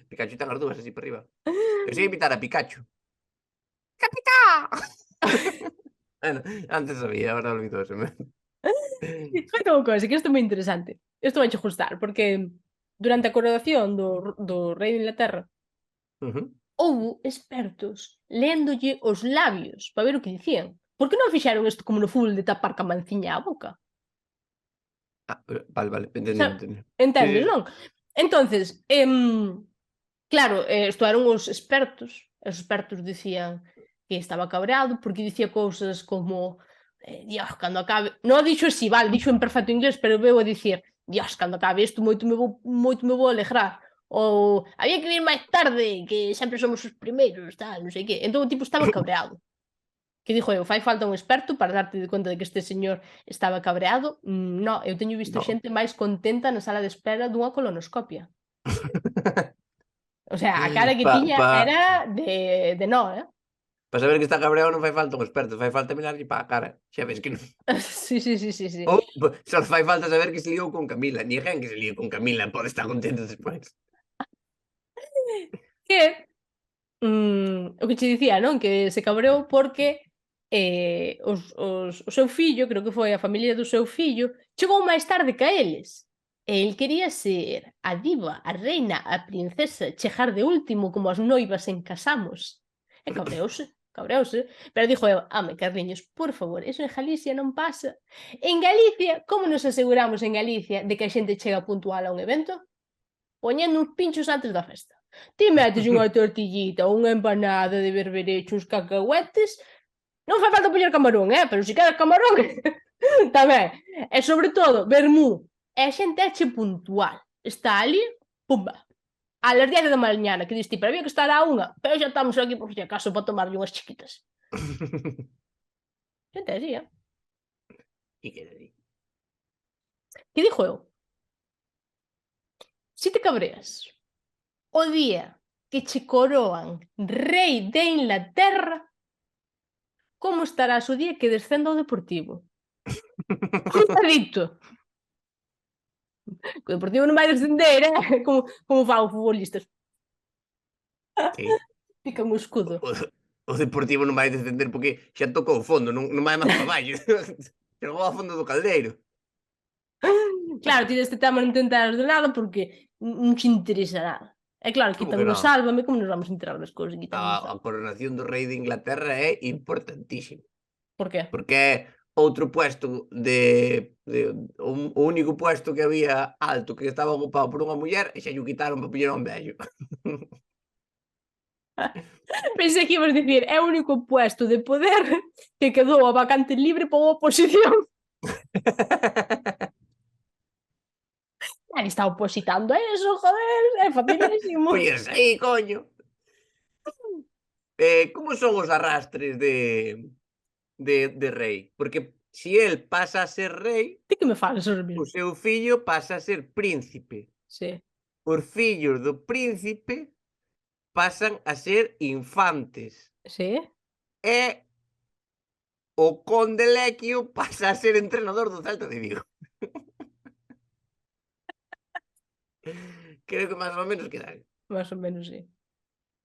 Pikachu ten as dúas así por riba. Eu sei imitar a Pikachu. Capitá! Bueno, antes sabía, ahora olvidóseme. Fai unha cousa, que isto é moi interesante. Isto vai che gustar, porque durante a coroación do rei de Inglaterra houbo expertos léndolle os labios para ver o que dicían. Por que non fixeron isto como no fútbol de tapar ca manciña a boca? Vale, entendi. Entendes, non? Entonces, claro, isto eran os expertos dicían que estaba cabreado porque dicía cousas como Dios, cando acabe... Non dixo así, vale, dixo en perfecto inglés, pero veu a dicir Dios, cando acabe isto moito me vou alegrar. Ou había que vir máis tarde, que sempre somos os primeiros, tal, non sei que. Entón o tipo estaba cabreado. Que dixo eu, fai falta un experto para darte de conta de que este señor estaba cabreado. No, eu teño visto xente máis contenta na sala de espera dunha colonoscopia. O sea, a cara que tiña era de no, Para saber que está cabreado non fai falta un experto, fai falta mirarlle para a cara. Xa ves que non. Sí. Ou só fai falta saber que se liou con Camila. Ninguén que se liou con Camila pode estar contento despois. Que o que che dicía, non? Que se cabreou porque o seu fillo, creo que foi a familia do seu fillo, chegou máis tarde que a eles. E el quería ser a diva, a reina, a princesa, chegar de último como as noivas en Casamos. E cabreouse. Pero dixo eu, Carliños, por favor, eso en Galicia non pasa. En Galicia, como nos aseguramos en Galicia de que a xente chega puntual a un evento? Poñendo uns pinchos antes da festa. Ti metes unha tortillita, unha empanada de berberecho, uns cacahuetes, non fai falta poñer camarón, pero se queres camarón, tamén. E sobre todo, vermú. E a xente eche puntual. Está ali, pumba. A las 10 da mañana, que diste, pero había que estar a unha, pero xa estamos aquí por si acaso para tomarlle unhas chiquitas. Xente así, E que di? Que dixo eu? Si te cabreas o día que che coroan rei de Inglaterra, como estarás o día que descenda o Deportivo? Cruzadito. O Deportivo non vai descender, como fan os futbolistas. Sí. Pican o escudo. O Deportivo non vai descender porque xa tocou o fondo, non vai máis para baixo. Chegou ao fondo do caldeiro. Claro, ti deste tema non te enteras de nada porque non te interesa nada. É claro, quitando Sálvame, como nos vamos a enterar das cousas? A coronación do rei de Inglaterra é importantísimo. Por qué? Porque é outro puesto o único puesto que había alto que estaba ocupado por unha muller e xa lle quitaron para poñer a un vello. Pensei que ibas dicir, é o único puesto de poder que quedou a vacante libre para unha oposición. Aí está opositando a eso, joder, é facilísimo. Pois aí, coño. Como son os arrastres de rei? Porque Si el pasa a ser rei, Ti que me falas ahora o mesmo? seu fillo pasa a ser príncipe. Sí. Os fillos do príncipe pasan a ser infantes. Sí? E o conde Lequio pasa a ser entrenador do Celta de Vigo. Creo que máis ou menos queda aí. Más ou menos, sí.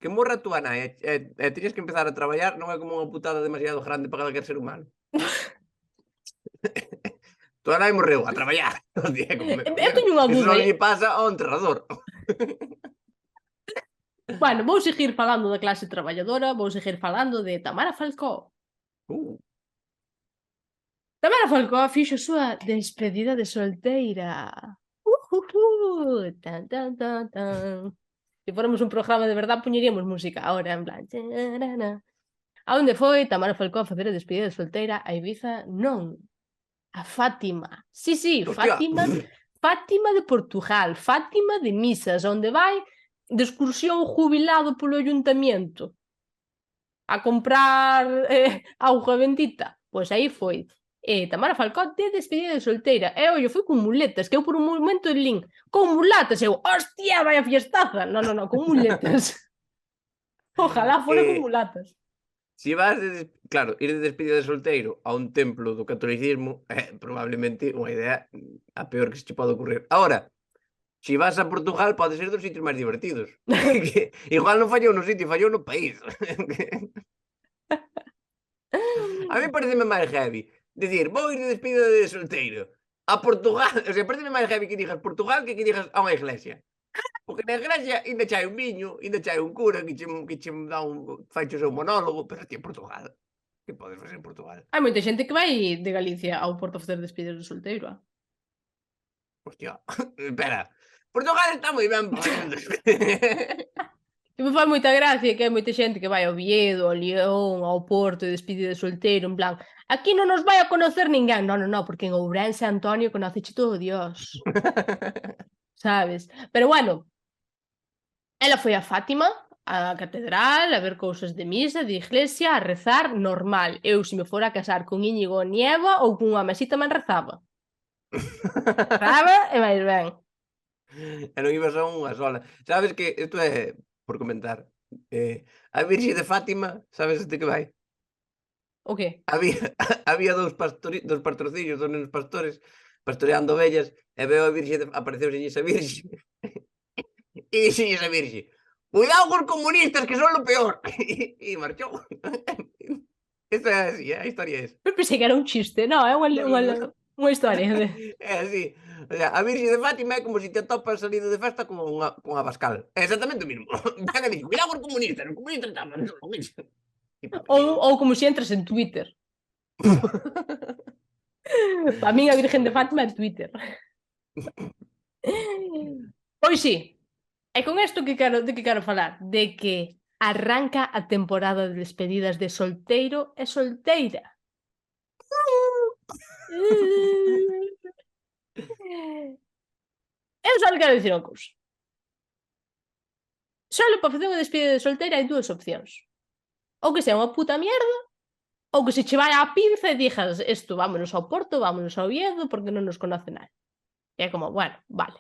Que morra a túa nai e teñes que empezar a traballar non é como unha putada demasiado grande para calquer ser humano. Túa nai morreu a traballar. Hostia, Eu teño unha eso dúda, só lle pasa ao enterrador. Bueno, vou seguir falando da clase traballadora, vou seguir falando de Tamara Falcó. Uh, Tamara Falcó fixo a súa despedida de solteira. Tan, tan, tan, tan. Se fóramos un programa de verdad, poñeríamos música ahora, en plan... Tarana. A onde foi Tamara Falcó a facer a despedida de solteira a Ibiza? Non. A Fátima. Sí, sí, hostia. Fátima. Fátima de Portugal. Fátima de Misas, onde vai de excursión jubilado polo ayuntamiento a comprar auga bendita. Pois aí foi. Tamara Falcó de despedida de solteira. E ollo, foi con muletas, que eu por un momento lin, con mulatas, eu, hostia, vaya fiestaza. No, con muletas. Ojalá fora con mulatas. Si vas claro, ir de despedida de solteiro a un templo do catolicismo é probablemente unha idea a peor que se che pode ocurrir. Ahora, si vas a Portugal pode ser dos sitios máis divertidos. Que igual non fallou no sitio, fallou no país. A mí pareceme máis heavy dicir, vou ir de despedida de solteiro a Portugal, o sea, pareceme máis heavy que digas Portugal que digas a unha iglesia. Porque na iglesia ainda chai un viño, ainda chai un cura que che dá un faiche o seu monólogo, pero ti en Portugal, que podes facer en Portugal? Hai moita xente que vai de Galicia ao Porto a facer despedidas de solteiro. Hostia, espera, Portugal está moi ben para E me fai moita gracia que hai moita xente que vai ao Oviedo, ao León, ao Porto de despedida de solteiro, en plan, aquí non nos vai a conocer ninguén. No, porque en Ourense Antonio conoceche todo Dios, sabes? Pero bueno, ela foi a Fátima, a catedral, a ver cousas de misa, de iglesia, a rezar, normal. Eu, se me fora a casar con Íñigo Nieva ou con unha mesita, tamén rezaba. Rezaba e máis ben. E non ibas a unha sola. Sabes que, isto é por comentar, a Virxe de Fátima, sabes de que vai? O que? Había dous patrocinios, dos nenos pastores, pastoreando ovellas, e veo a Virxe, apareceu esa Virxe, e dixenlle a Virxe, cuidado cos comunistas que son lo peor, e marchou. Esta é así, a historia é esa. Eu pensei que era un chiste, no, é unha historia de... É así, o sea, a Virxe de Fátima é como se te atopas salido de festa con a Bascal, é exactamente o mismo. Ven a dicir, cuidado cos comunistas, os comunistas estaban, Ou como se entras en Twitter. Para min a Virgen de Fátima é Twitter. Pois sí. E con isto de que quero falar? De que arranca a temporada de despedidas de solteiro e solteira. Eu só quero dicir unha cousa. Só para facer unha despedida de solteira hai dúas opcións. Ou que sea unha puta mierda, ou que se che vai á pinza e dixas isto, vámonos ao Porto, vámonos ao Oviedo, porque non nos conoce nadie. E é como, bueno, vale.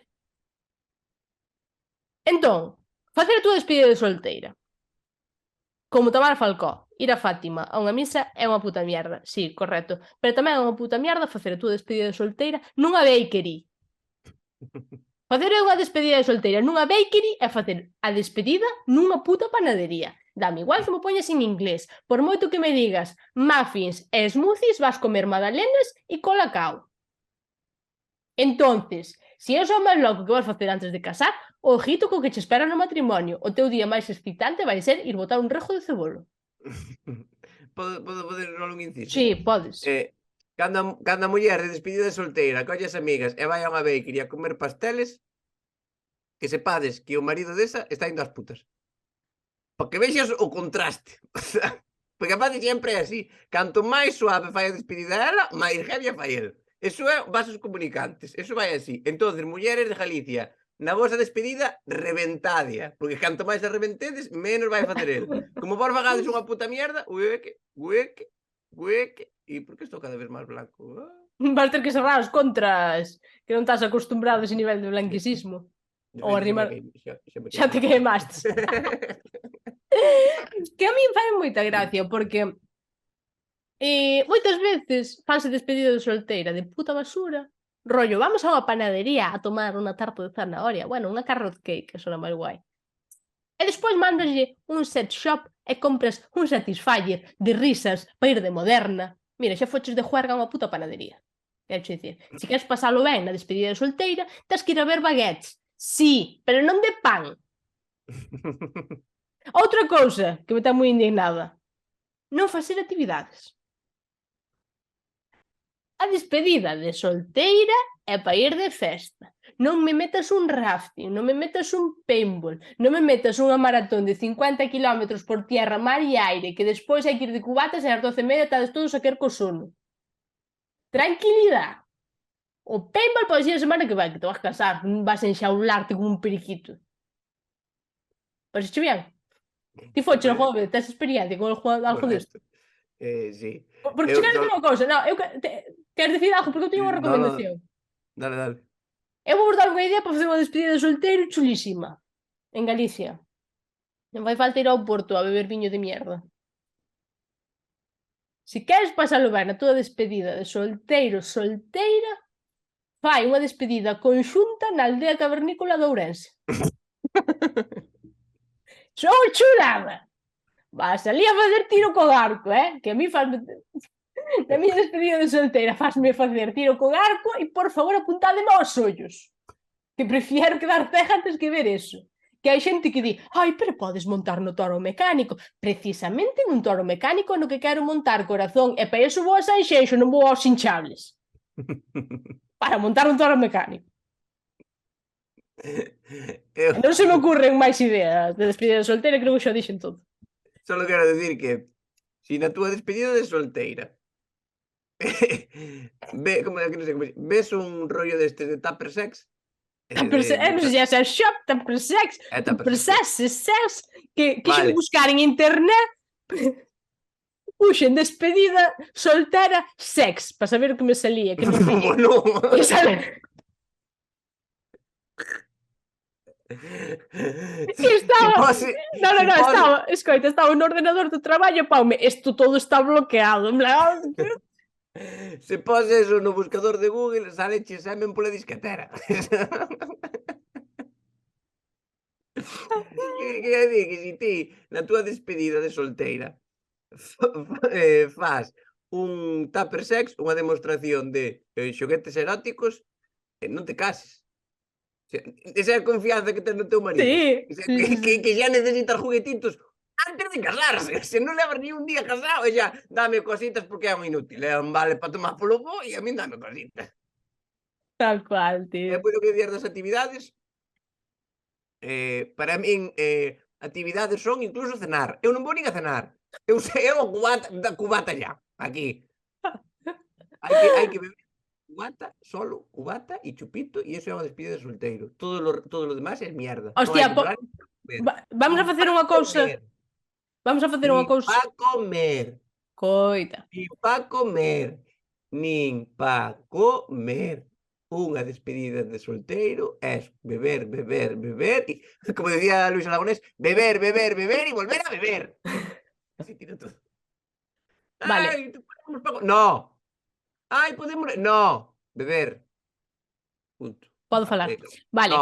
Entón, facer a túa despedida de solteira. Como Tamara Falcó, ir a Fátima a unha misa é unha puta mierda. Sí, correcto. Pero tamén é unha puta mierda facer a túa despedida de solteira nunha bakery. Facer unha despedida de solteira nunha bakery é facer a despedida nunha puta panadería. Dame igual que me poñas en inglés. Por moito que me digas muffins e smoothies, vas comer magdalenas e colacao. Entonces, se é o máis loco que vas facer antes de casar, ojito co que che espera no matrimonio. O teu día máis excitante vai ser ir botar un rejo de cebolo. Podo poder só un inciso? Sí, podes. Cando a muller de despedida de solteira colle as amigas e vai a unha bakery a comer pasteles, que sepades que o marido desa está indo ás putas. Porque vexas o contraste. Porque a paz sempre é así. Canto máis suave fai a despedida ela, máis heavy fai el. Eso é vasos comunicantes. Eso vai así. Entonces, mulleres de Galicia, na vosa despedida, reventadia. Porque canto máis a reventedes, menos vai facer el. Como vos fagades unha puta mierda, ueque, E por que estou cada vez máis blanco? Vas ter que cerrar as contras, que non estás acostumbrado a ese nivel de blanquisismo. Ou arrimar... Xa te queimastes. Que a mí fai moita gracia, porque moitas veces fanse despedida de solteira de puta basura. Rollo, vamos a unha panadería a tomar unha tarta de zanahoria. Bueno, unha carrot cake, que sona máis guai. E despois mandaslle un set shop e compras un Satisfyer de risas para ir de moderna. Mira, xa foches de juerga a unha puta panadería. Quero che dicir, se queres pasalo ben na despedida de solteira, tens que ir a ver baguettes. Sí, pero non de pan. Outra cousa que me está moi indignada. Non facer actividades. A despedida de solteira é para ir de festa. Non me metas un rafting, non me metas un paintball, non me metas unha maratón de 50 km por tierra, mar e aire, que despois hai que ir de cubatas e ás 12:30 estades todos a querer co sono. Tranquilidade. O paintball pode ser a semana que vai, que te vas casar, non vas a enxaularte como un periquito. Parexe bien? Ti foches no joven, tes experiencia con algo disto? Sí. Porque che quero dicir unha cousa, non, queres dicir algo porque eu teño unha recomendación. Dale. Eu vou vos dar unha idea para facer unha despedida de solteiro chulísima. En Galicia. Non fai falta ir ao Porto a beber viño de mierda. Se queres pasalo ben na túa despedida de solteira, fai unha despedida conxunta na aldea cavernícola de Ourense. Son chulada! Vas ali a facer tiro co arco, que a mí fasme... Na miña despedida de solteira fasme facer tiro con arco e, por favor, apuntádeme aos ollos. Que prefiero quedar cega antes que ver eso. Que hai xente que di, ai, pero podes montar no toro mecánico. Precisamente nun toro mecánico no que quero montar, corazón, e para iso vou a Sanxenxo, non vou aos hinchables. Para montar un toro mecánico. Non se me ocurren máis ideas de despedida de solteira, creo que xa dixen todo. Solo quero decir que si na túa despedida de solteira ves un rollo destes de tupper sex, non sei se é sex shop, tupper sex, que quixen buscar en internet, puxen despedida soltera sex, para saber o que me salía, que non Bueno. Que sale... Estaba... Estaba no ordenador do traballo, paume, isto todo está bloqueado. Se pos eso no buscador de Google, sale che semen pola disquetera. Quero dicir que se ti, na túa despedida de solteira, faz un tupper sex, unha demostración de xoguetes eróticos, non te cases. Esa é a confianza que tens no teu marido. Que xa necesitas juguetitos antes de casarse. Se non levas ni un día casado, xa dame cositas porque é un inútil. É un vale para tomar polo bo e a min dame cositas. Tal cual, tío. E pois o que dicir das actividades, para min, actividades son incluso cenar. Eu non vou nin a cenar. Eu a cubata xa, aquí. Hai que beber cubata, solo, cubata e chupito, e iso é unha despedida de solteiro. Todo lo demás é mierda. Hostia, vamos a facer unha cousa. Vamos a facer unha cousa. Nin pa comer. Coita. Nin pa comer. Nin pa comer. Unha despedida de solteiro é beber, e, como decía Luis Aragonés, beber e volver a beber. Así tira todo. Vale. Ai, no. Ai, podemos... No, beber. Punto. Podo falar. Vale.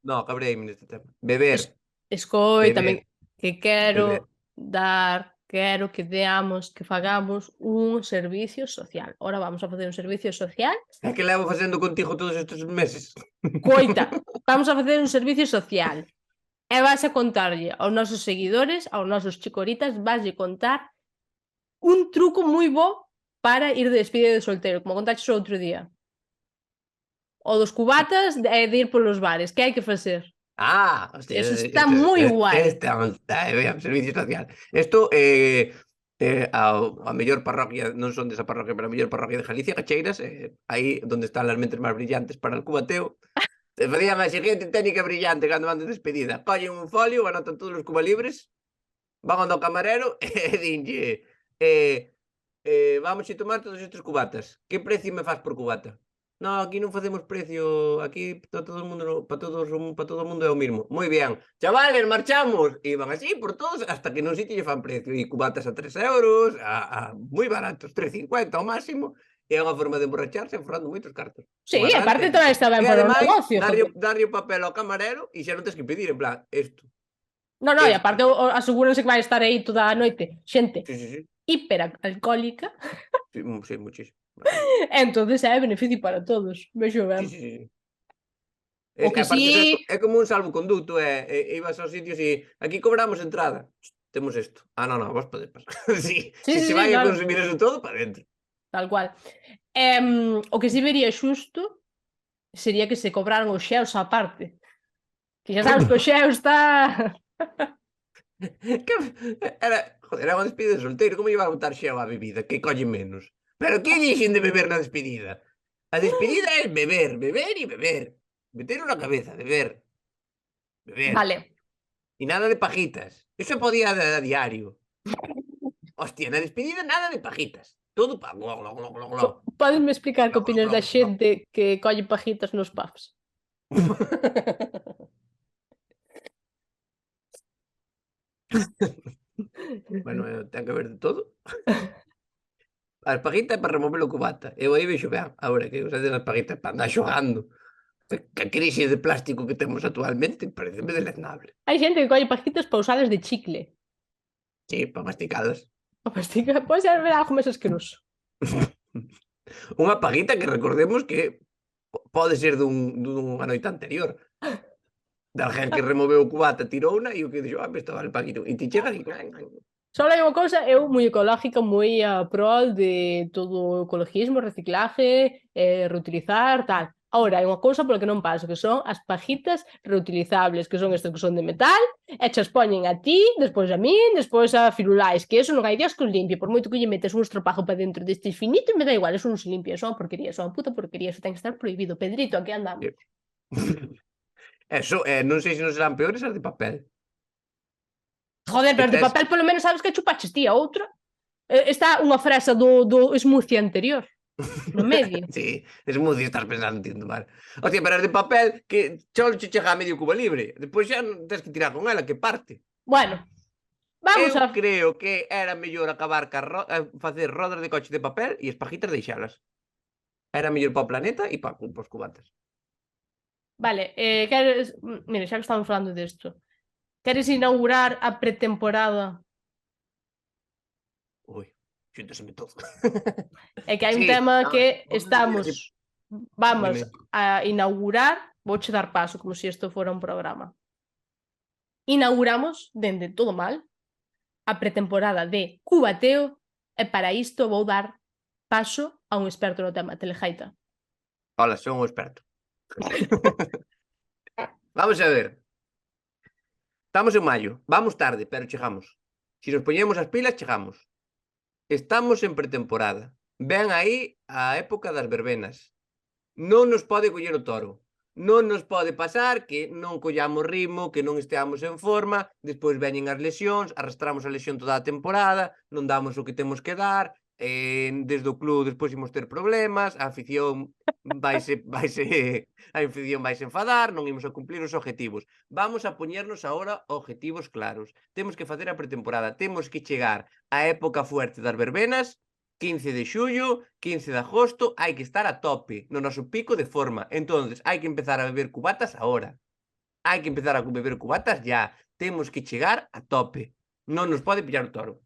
No, cabreime neste tema. Beber. Escoitame, que quero que deamos, que fagamos un servicio social. Ora vamos a facer un servicio social. É que levo facendo contigo todos estes meses. Coita, vamos a facer un servicio social. E vas a contarlle aos nosos seguidores, aos nosos chicoritas, vaslle contar un truco moi bo para ir de despedida de solteiro, como contaches o outro día. O dos cubatas e de ir polos bares. Que hai que facer? Hostia, eso está moi guai. Servicio social. Isto a mellor parroquia, non son desa parroquia, pero a mellor parroquia de Galicia, Cacheiras, aí onde están as mentes máis brillantes para el cubateo. Facía a seguinte técnica brillante cando van de despedida. Collen un folio, anotan todos os cubalibres, van ao camarero e dinlle vamos a tomar todos estes cubatas. Que precio me faz por cubata? No, aquí non facemos precio, aquí para todo o mundo, para todo o mundo é o mismo. Moi ben, chavales, marchamos. E van así por todos hasta que non sitio lle fan precio. E cubatas a 3 euros, moi baratos, 3,50 ao máximo. E é unha forma de emborracharse forrando moitos cartos. Sí, Unha gran aparte técnica. tamén está ben E para o ademais, negocio, joder. darlle o papel ao camarero e xa non tens que pedir, en plan, isto. No, e aparte asegúrense que vai estar aí toda a noite xente Sí. hiperalcohólica. Sí, muchísimo. Entonces é beneficio para todos. Vexo ben. Sí. O que Aparte, sí... é como un salvoconduto, ibas aos sitios e aquí cobramos entrada. Temos isto. Non, vos podes pasar. Sí, se Sí, vai a claro. consumir eso todo, para dentro. Tal cual. O que sí vería xusto sería que se cobraran os xeos á parte. Que xa sabes que o xeo está... Era unha despedida de solteiro. Como iba a botar xeo á bebida? Que colle menos. Pero que dixen de beber na despedida? A despedida é beber e beber. Meter na cabeza, beber. Vale. E nada de pajitas. Eso podía a diario. Hostia, na despedida nada de pajitas. Todo pa glo. Pódenme explicar que opinas da xente que colle pajitas nos pubs? Bueno, ten que ver de todo. As pajitas é para remover o cubata. Eu aí vexo ben. Agora que usades as pajitas para andar xogando. Que a crise de plástico que temos actualmente pareceme deleznable. Hai xente que colle pajitas para usadas de chicle. Sí, para masticalas. O mastica, pode ser algo máis asqueroso. Unha pajita que recordemos que pode ser dunha noite anterior. De alguén que removeu o cubata, tirouna e o que dixo, estaba el paquito. E ti chegas e... Só hai unha cousa, eu moi ecológica, moi a prol de todo o ecologismo, reciclaje, reutilizar, tal. Ahora, hai unha cousa pola que non paso, que son as pajitas reutilizables, que son estas que son de metal, e chas poñen a ti, despois a min, despois a Firulais, que eso non hai Dios que os limpie, por moito que lle metes un estropajo para dentro destes finitos, me dá igual, eso non se limpia, son porquería, son puta porquería, eso ten que estar prohibido. Pedrito, aquí andamos. Eso, non sei se non serán peores as de papel. Joder, pero de papel polo menos sabes que chupaches ti, a outra está unha fresa do smoothie anterior no medio. Sí, smoothie estás pensando, entiendo mal. Hostia, pero as de papel que só che chega a medio cubo libre. Depois xa non tens que tirar con ela, que parte. Bueno, vamos Eu a... creo que era mellor acabar facer rodas de coche de papel e as pajitas deixalas. Era mellor para o planeta e para os cubatas. Vale, queres... Mira, xa que estamos falando desto. Queres inaugurar a pretemporada? Ui, xúntaseme todo. É que hai un Sí, tema que vamos vamos a inaugurar, vouche dar paso como se isto fora un programa. Inauguramos, dende todo mal, a pretemporada de cubateo e para isto vou dar paso a un experto no tema, Telejaita. Hola, son un experto. Vamos a ver. Estamos en maio. Vamos tarde, pero chegamos. Si nos poñemos as pilas, chegamos. Estamos en pretemporada. Ven aí a época das verbenas. Non nos pode coller o toro. Non nos pode pasar que non collamos ritmo, que non esteamos en forma, despois veñen as lesións, arrastramos a lesión toda a temporada, non damos o que temos que dar, desde o club despois imos ter problemas, a afición a afición vaise enfadar, non imos a cumplir os objetivos. Vamos a poñernos agora objetivos claros. Temos que facer a pretemporada, temos que chegar á época fuerte das verbenas, 15 de xullo, 15 de agosto, hai que estar a tope, no noso pico de forma. Entonces, hai que empezar a beber cubatas agora. Hai que empezar a beber cubatas ya. Temos que chegar a tope. Non nos pode pillar o toro.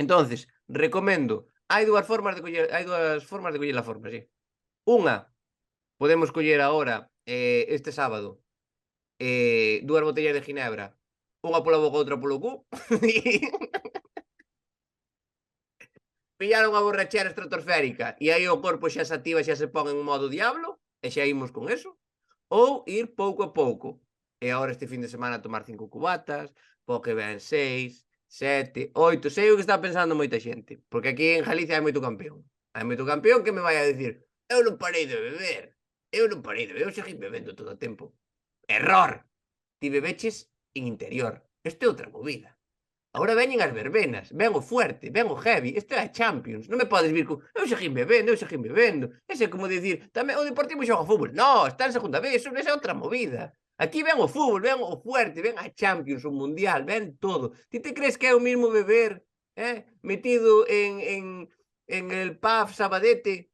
Entonces, recomendo, hai dúas formas de coller a forma, sí. Unha, podemos coller agora, este sábado, 2 botellas de ginebra, unha pola boca, outra polo cu, pillar unha borrachera estratosférica e aí o corpo xa se activa, xa se pon en modo diablo e xa imos con eso, ou ir pouco a pouco. E agora este fin de semana tomar 5 cubatas, po que ven 6, 7, 8, sei o que está pensando moita xente, porque aquí en Galicia hai moito campeón. Hai moito campeón que me vai a dicir, eu non parei de beber, eu segui bebendo todo o tempo. Error! Ti bebeches en interior. Isto é outra movida. Agora veñen as verbenas, ven o fuerte, ven o heavy, isto é a Champions, non me podes vir con eu seguín bebendo. Ese é como dicir, tamén o Deportivo xoga fútbol. No, está en segunda vez, esa é outra movida. Aquí ven o fútbol, ven o fuerte, ven a Champions, o Mundial, ven todo. Ti te crees que é o mismo beber, metido en el pub Sabadete,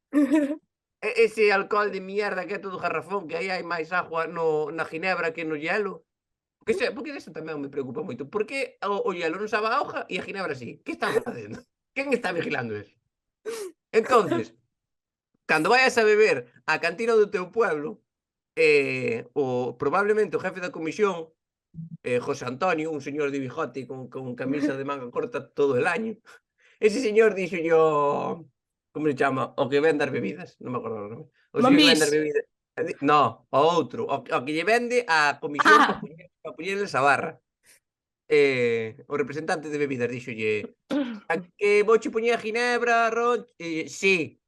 ese alcohol de mierda que é todo garrafón, que aí hai máis agua na ginebra que no hielo? Porque eso tamén me preocupa moito. Por que o hielo non sabe a auga e a ginebra sí? Que están facendo? Quen está vigilando eso? Entonces, cando vayas a beber á cantina do teu pueblo, probablemente o jefe da comisión, José Antonio, un señor de bigote con camisa de manga corta todo el año, ese señor dixo yo, como se chama? O que vende as bebidas, non me acordo o nome. O señor que vende as bebidas. No, o outro, o que lle vende a comisión para poñerles a barra. O representante de bebidas díxolle a que vouche poñer a ginebra, ron... sí,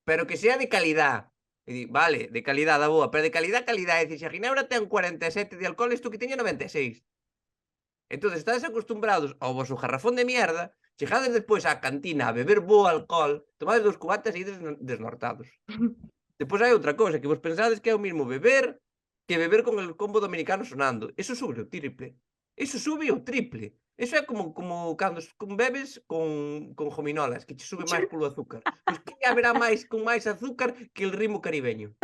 pero que sea de calidad. E di, vale, de calidad, da boa, pero de calidad. É dicir, se a ginebra ten 47 de alcohol, isto que teña 96. Entón, estades acostumbrados ao vosso garrafón de mierda, chegades despois á cantina a beber bo alcohol, tomades 2 cubatas e ides desnortados. Depois hai outra cosa, que vos pensades que é o mismo beber que beber con el combo dominicano sonando. Eso sube o triple. Eso sube o triple. Eso é como cando bebes con gominolas, que che sube máis polo azúcar. Pois que haberá máis con máis azúcar que el ritmo caribeño?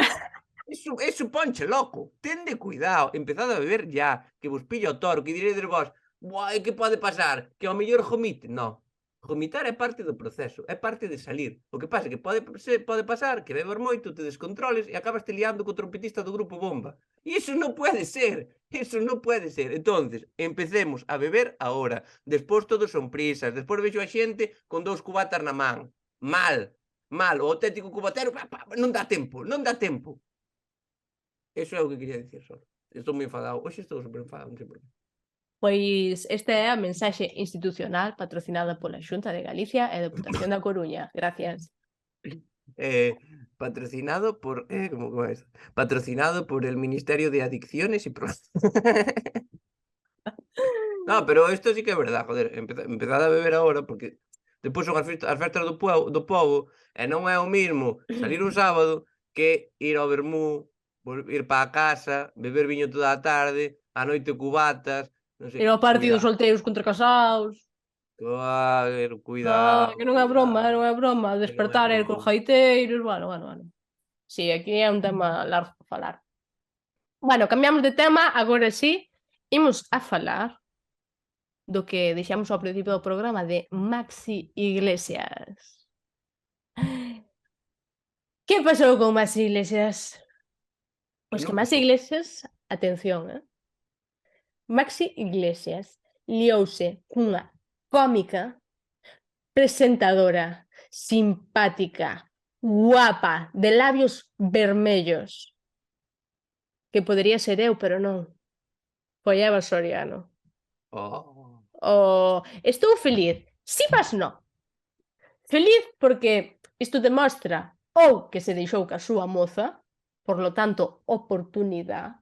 Eso ponche loco. Tende cuidado, empezade a beber ya, que vos pilla o toro, que diredes vos, "Buai, que pode pasar? Que ao mellor gomite?" No. Gomitar é parte do proceso, é parte de salir. O que pasa é que pode pasar que bebas moito, te descontroles e acabas te liando co trompetista do grupo Bomba. E iso non pode ser. Eso non pode ser. Entonces, empecemos a beber agora. Despois todos son prisas. Despois vexo a xente con 2 cubatas na man. Mal. O auténtico cubatero, non dá tempo. Eso é o que quería dicir só. Estou moi enfadado. Hoxe estou super enfadado, non sei por qué. Pois esta é a mensaxe institucional patrocinada pola Xunta de Galicia e Deputación da Coruña. Gracias. Patrocinado por ¿cómo es? Patrocinado por el Ministerio de Adicciones y No, pero esto sí que é verdad, joder, empezade a beber agora porque despois son as festas do pobo e non é o mismo salir un sábado que ir ao vermú, ir para a casa, beber viño toda a tarde, a noite cubatas, non sei. Ir ao partido dos solteiros contra casados. Cuidado. Que non é broma. Despertar ir cos gaiteiros, bueno. Sí, aquí é un tema largo para falar. Bueno, cambiamos de tema, agora sí, imos a falar do que deixamos ao principio do programa de Maxi Iglesias. Que pasou con Maxi Iglesias? Pois que Maxi Iglesias, atención, Maxi Iglesias liouse cunha cómica, presentadora, simpática, guapa, de labios vermellos, que podería ser eu, pero non. Foi Eva Soriano. Estou feliz. Si, mas non. Feliz porque isto demostra ou que se deixou ca súa moza, por lo tanto, oportunidade,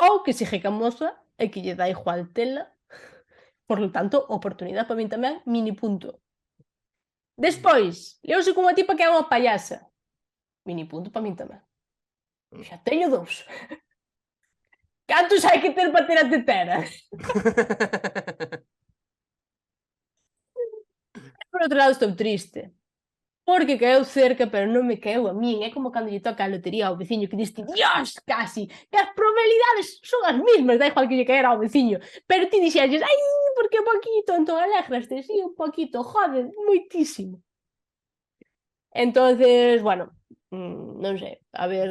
ou que sigue ca moza e que lle dá igual tela, por lo tanto, oportunidade para min tamén, mini punto. Despois, leouse cunha tipa que é unha payasa. Mini punto para min tamén. Xa teño 2. Cantos hai que ter para ter a tetera? Por outro lado, estou triste. Porque caeu cerca, pero non me caeu a min. É como cando lle toca a lotería ao veciño que diste, Dios, casi, que as probabilidades son as mismas, da igual que lle caer ao veciño. Pero ti dixerges, ai, porque poquito, entón alegraste, sí, un poquito, jode, moitísimo. Entonces, bueno, non sei, a ver,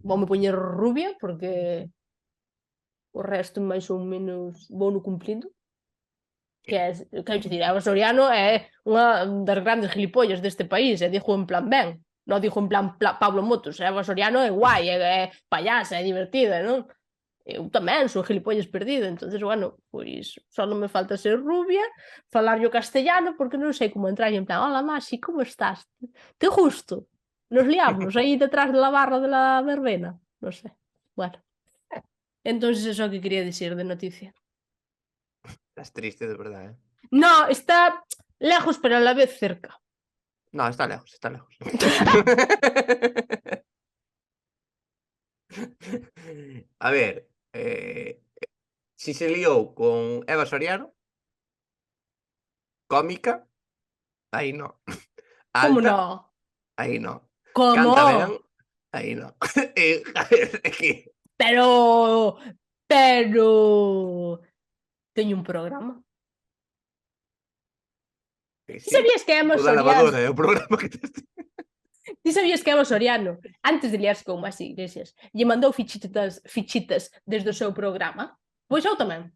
voume poñer rubia, porque o resto máis ou menos vou no cumplindo. Quero dicir, Eva Soriano é unha das grandes gilipollas deste país, e dixo en plan ben, non dixo en plan Pablo Motos. Eva Soriano é guai, é payasa, é divertida, non? Eu tamén sou gilipollas perdido, entonces, bueno, pois só non me falta ser rubia, falar yo castellano, porque non sei como entrar en plan, hola Maxi, como estás? Te gusto? Nos liamos aí detrás de la barra de la verbena? Non sei, bueno. Entonces, eso que quería dicir de noticia. Estás triste, de verdad, No, está lejos, pero a la vez cerca. No, está lejos, está lejos. A ver, si se liou con Eva Soriano, cómica, aí no. Como Alta, no? aí no. Canta ben, Como? aí no. A ver, é que... Pero... Teño un programa. Ti Sí, sabías que Emma o da Soriano... lavadora é o programa que tes... Ti sabías que Emma Soriano, antes de liarse con Maxi Iglesias, lle mandou fichitas desde o seu programa? Pois eu tamén.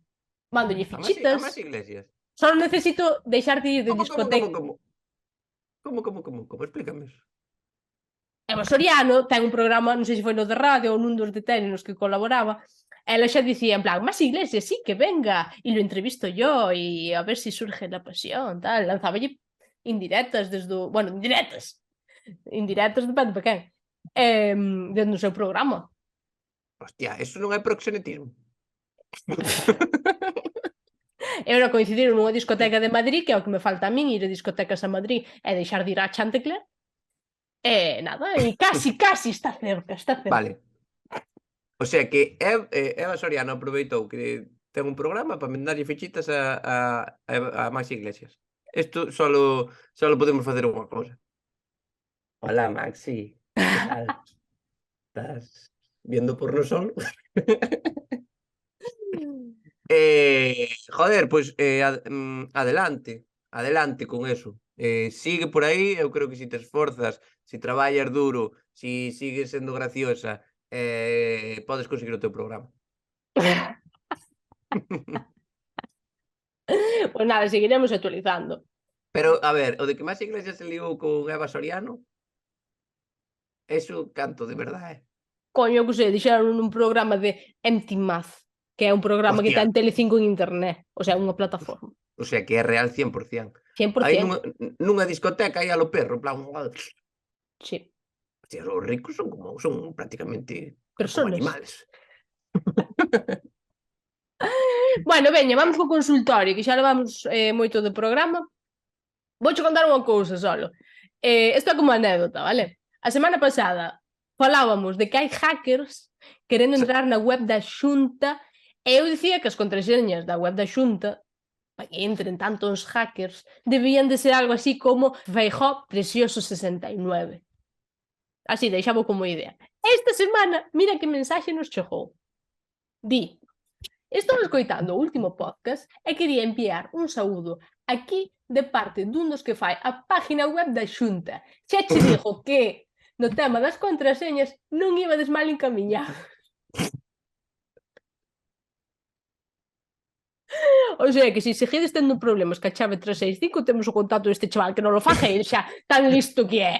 Mándolle A fichitas. máis Iglesias. Só necesito deixar de ir de discoteca. Como? Explícame eso. Eva Soriano ten un programa, non sei se foi no de radio ou nun dos de tele nos que colaboraba, ela xa dicía en plan, Maxi Iglesias, sí, que venga, e lo entrevisto yo, e a ver si surge la pasión, tal, lanzáballe indirectas desde o... Bueno, indirectas depende para quen, desde o seu programa. Hostia, eso non é proxenetismo. Eu era coincidir nunha discoteca de Madrid, que é o que me falta a min, ir a discotecas a Madrid e deixar de ir á Chantecler, e nada, e casi está cerca, está cerca. Vale. O sea que Eva Soriano aproveitou que ten un programa para mandarlle fichitas a Maxi Iglesias. Isto solo podemos facer unha cousa. Hola, Maxi. Que tal? Estás viendo porno solo? Joder, pois adelante con eso. Sigue por aí, eu creo que si te esforzas, si traballas duro, si sigues sendo graciosa, podes conseguir o teu programa. Pois nada, seguiremos actualizando. Pero, a ver, o de que Maxi Iglesias se liou con Eva Soriano, eso canto de verdade, Coño, que sei, dixeron nun programa de Empty Math, que é un programa que Hostia. ten Telecinco en internet, o sea, unha plataforma. O sea, que é real 100%. Aí 100%. nunha discoteca aí a lo perro, en plan, Sí. hostia, os ricos son prácticamente como Personas. animales. Bueno, veña, vamos co consultorio, que xa levamos moito de programa. Vouche contar unha cousa solo. Isto é como anécdota, vale? A semana pasada falábamos de que hai hackers querendo entrar na web da Xunta e eu dicía que as contraseñas da web da Xunta, para que entren tantos hackers, debían de ser algo así como Feijóo Precioso 69. Así, deixaba como idea. Esta semana, mira que mensaxe nos chegou. Di: estou escoitando o último podcast e quería enviar un saúdo aquí de parte dun dos que fai a página web da Xunta. Xa che digo que no tema das contraseñas non ibades mal encamiñados. O sea que se seguides tendo problemas ca chave 365 temos o contacto deste chaval que non lo faga el xa tan listo que é.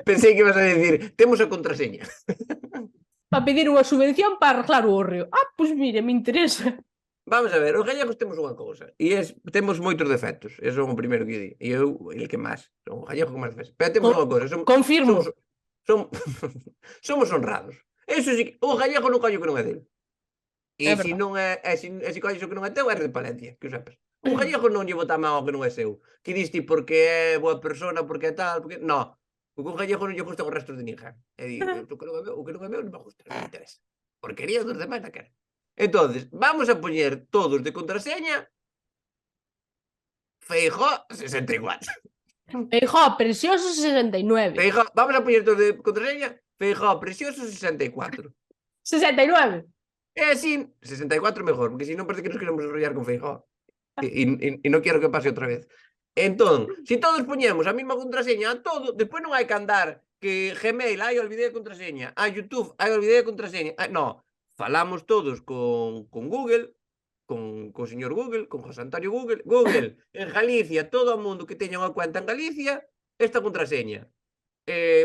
Pensei que ibas a decir, temos a contraseña. Para pedir unha subvención para arreglar o hórreo. Ah, pois mire, me interesa. Vamos a ver, os gallegos temos unha cousa, e temos moitos defectos, eso é o primeiro que eu di, e eu, el que máis, son o gallego que máis defectos, pero temos unha cousa, Confirmo. Somos honrados. Eso sí, o gallego non collo que non é dele. E se non é, se colles o que non é teu, eres de Palencia, que o sepas. O gallego non lle bota a man ao que non é seu. Que diste porque é boa persona, porque é tal, porque... No, porque o gallego non lle gusta os restos de ninguén. E di, o que non é meu non me gusta, non me interesa. Porquería dos demais na cara. Entonces, vamos a poñer todos de contraseña Feijóo 64. Feijóo Precioso 69. Vamos a poñer todos de contraseña Feijóo Precioso 64. 69. É así, 64 mejor, porque si non parece que nos queremos enrollar con Feijóo. E non quero que pase outra vez. Entón, se todos poñemos a mesma contraseña a todo, despois non hai que andar que Gmail, ai, olvidei a contraseña, a YouTube, ai, olvidei a contraseña. No, falamos todos con Google, con o señor Google, con José Antonio Google, en Galicia, todo o mundo que teña unha cuenta en Galicia, esta contraseña.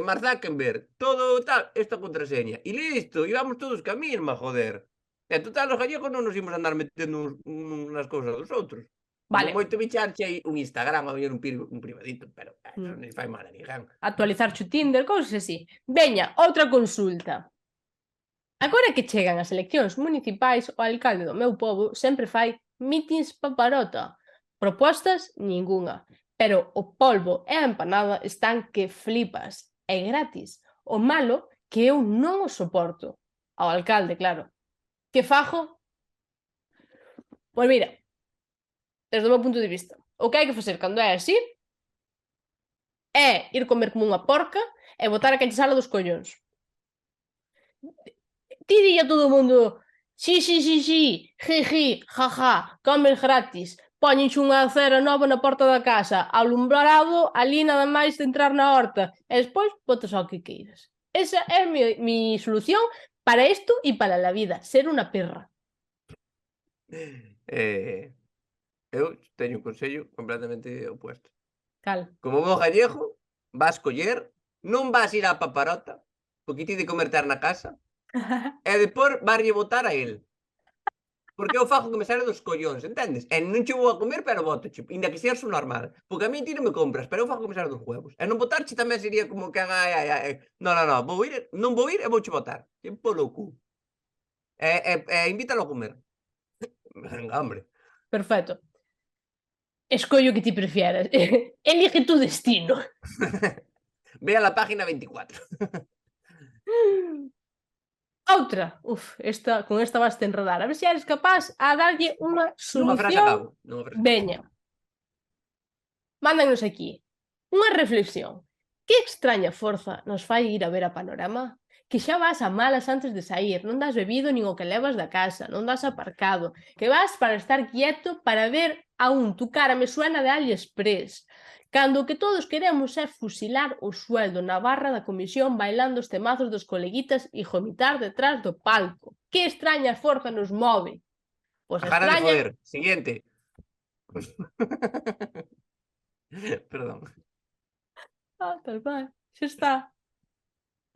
Mark Zuckerberg, todo tal, esta contraseña. E listo, e vamos todos ca mesma, joder. E total, os gallegos non nos imos andar metendo nas cousas dos outros. Vale. Moito bicharche aí un Instagram, a ver un privadito, pero non fai mal a ninguén. Actualizar o Tinder, cousas así. Veña, outra consulta. Agora que chegan as eleccións municipais, o alcalde do meu pobo sempre fai Mítins paparota. Propostas, ningunha. Pero o polvo e a empanada están que flipas. É gratis. O malo que eu non o soporto. Ao alcalde, claro. Que fajo? Pois mira, desde o meu punto de vista, o que hai que facer cando é así é ir comer como unha porca e botar a canchesala dos collóns. Ti dille a todo o mundo si, ji, ja, comes gratis, póñenche unha cera nova na porta da casa, alumbrado, ali nada máis de entrar na horta, e despois botas ao que queiras. Esa é mi solución para isto e para la vida, ser unha perra. Eu teño un consello completamente opuesto. Cal? Como bo gallego, vas coller, non vas ir á paparota, porque ti de comer ter na casa, e depois varlle botar a el. Porque eu fago que me sale dos collóns, entendes? E non che vou a comer, pero botoche, inda que seas o normal. Porque a mí ti non me compras, pero eu fago que me sale dos huevos. E non botarche tamén sería como que non, non vou ir e vouche botar. Que polo cu. Invítalo a comer. Venga, hombre. Perfecto. Escollo o que ti prefieras. Elige tu destino. Ve a la página 24. Outra. Con esta vas te enredar. A ver se eres capaz a darlle unha solución. Veña. Mándanos aquí unha reflexión. Que extraña forza nos fai ir a ver a Panorama? Que xa vas a malas antes de sair, non das bebido nin o que levas da casa, non das aparcado, que vas para estar quieto para ver a tu cara me suena de AliExpress. Cando o que todos queremos é fusilar o sueldo na barra da comisión bailando os temazos dos coleguitas e vomitar detrás do palco. Que extraña forza nos move? Pois extraña... de foder. Siguiente. Perdón. Tal cual. Xa está.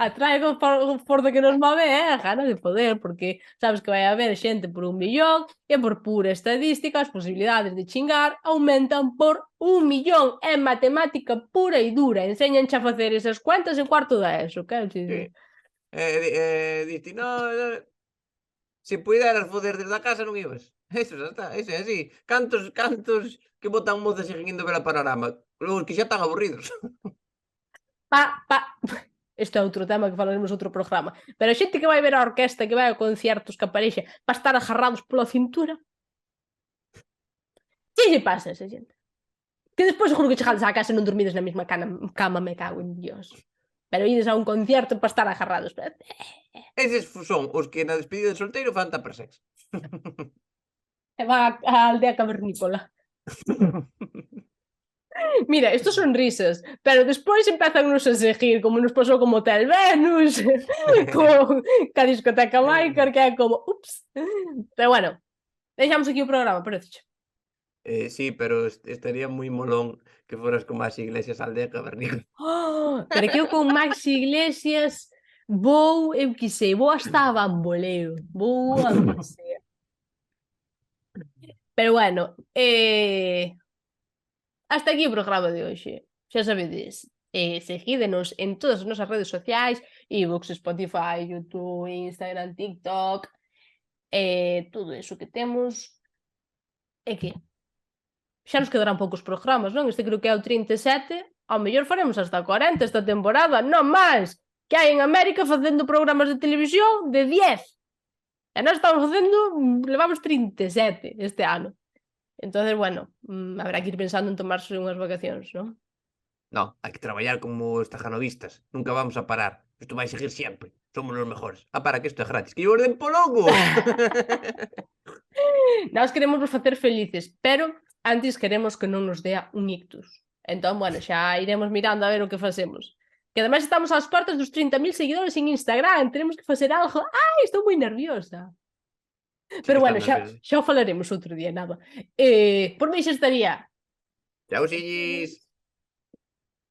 Atraigo por do que nos move a ganas de poder, porque sabes que vai haber xente por 1 millón e por pura estadística as posibilidades de chingar aumentan por 1 millón. É matemática pura e dura. Enséñanche a facer esas cuentas en cuarto da ESO, quero dicir. Diste, se puderas foder desde a casa non ibas. Eso xa está, eso é así. Cantos que botan mozas e seguindo ver a Panorama? Os que xa están aburridos. Isto é outro tema que falaremos outro programa. Pero a xente que vai ver a orquesta, que vai a conciertos que aparexe para estar agarrados pola cintura. Que lle pasa a esa xente? Que despois seguro que chegades á casa e non dormides na mesma cama, me cago en Dios. Pero ides a un concierto para estar agarrados. Eses son os que na despedida de solteiro fan tupper sex. E van á aldea cavernícola. Mira, estos son risas, pero despois empezan-nos a seguir, como nos pasou como Hotel Venus, ca discoteca Maicar, que é como, ups. Pero bueno, deixamos aquí o programa, parece. Sí, pero estaría moi molón que foras con Maxi Iglesias aldea cavernícola. Pero que eu con Maxi Iglesias vou, eu que sei, vou hasta a Bamboleo, vou a donde sea. Pero bueno, hasta aquí o programa de hoxe. Xa sabedes, seguídenos en todas as nosas redes sociais, iVoox, Spotify, YouTube, Instagram, TikTok, todo iso que temos. E que xa nos quedarán poucos programas, non? Este creo que é o 37, ao mellor faremos hasta 40 esta temporada, non máis, que hai en América facendo programas de televisión de 10. E nós estamos facendo, levamos 37 este ano. Entonces, bueno, habrá que ir pensando en tomarse unhas vacacións, non? Non, hai que traballar como estajanovistas. Nunca vamos a parar. Isto vai seguir sempre. Somos os mejores. Para que isto é gratis. Que llevos den po logo! Nós queremos vos facer felices, pero antes queremos que non nos dea un ictus. Entón, bueno, xa iremos mirando a ver o que facemos. Que ademais estamos ás portas dos 30.000 seguidores en Instagram. Tenemos que facer algo. Ai, estou moi nerviosa. Pero bueno, xa o falaremos outro día, nada. Por mí xa estaría. Chao, sillis.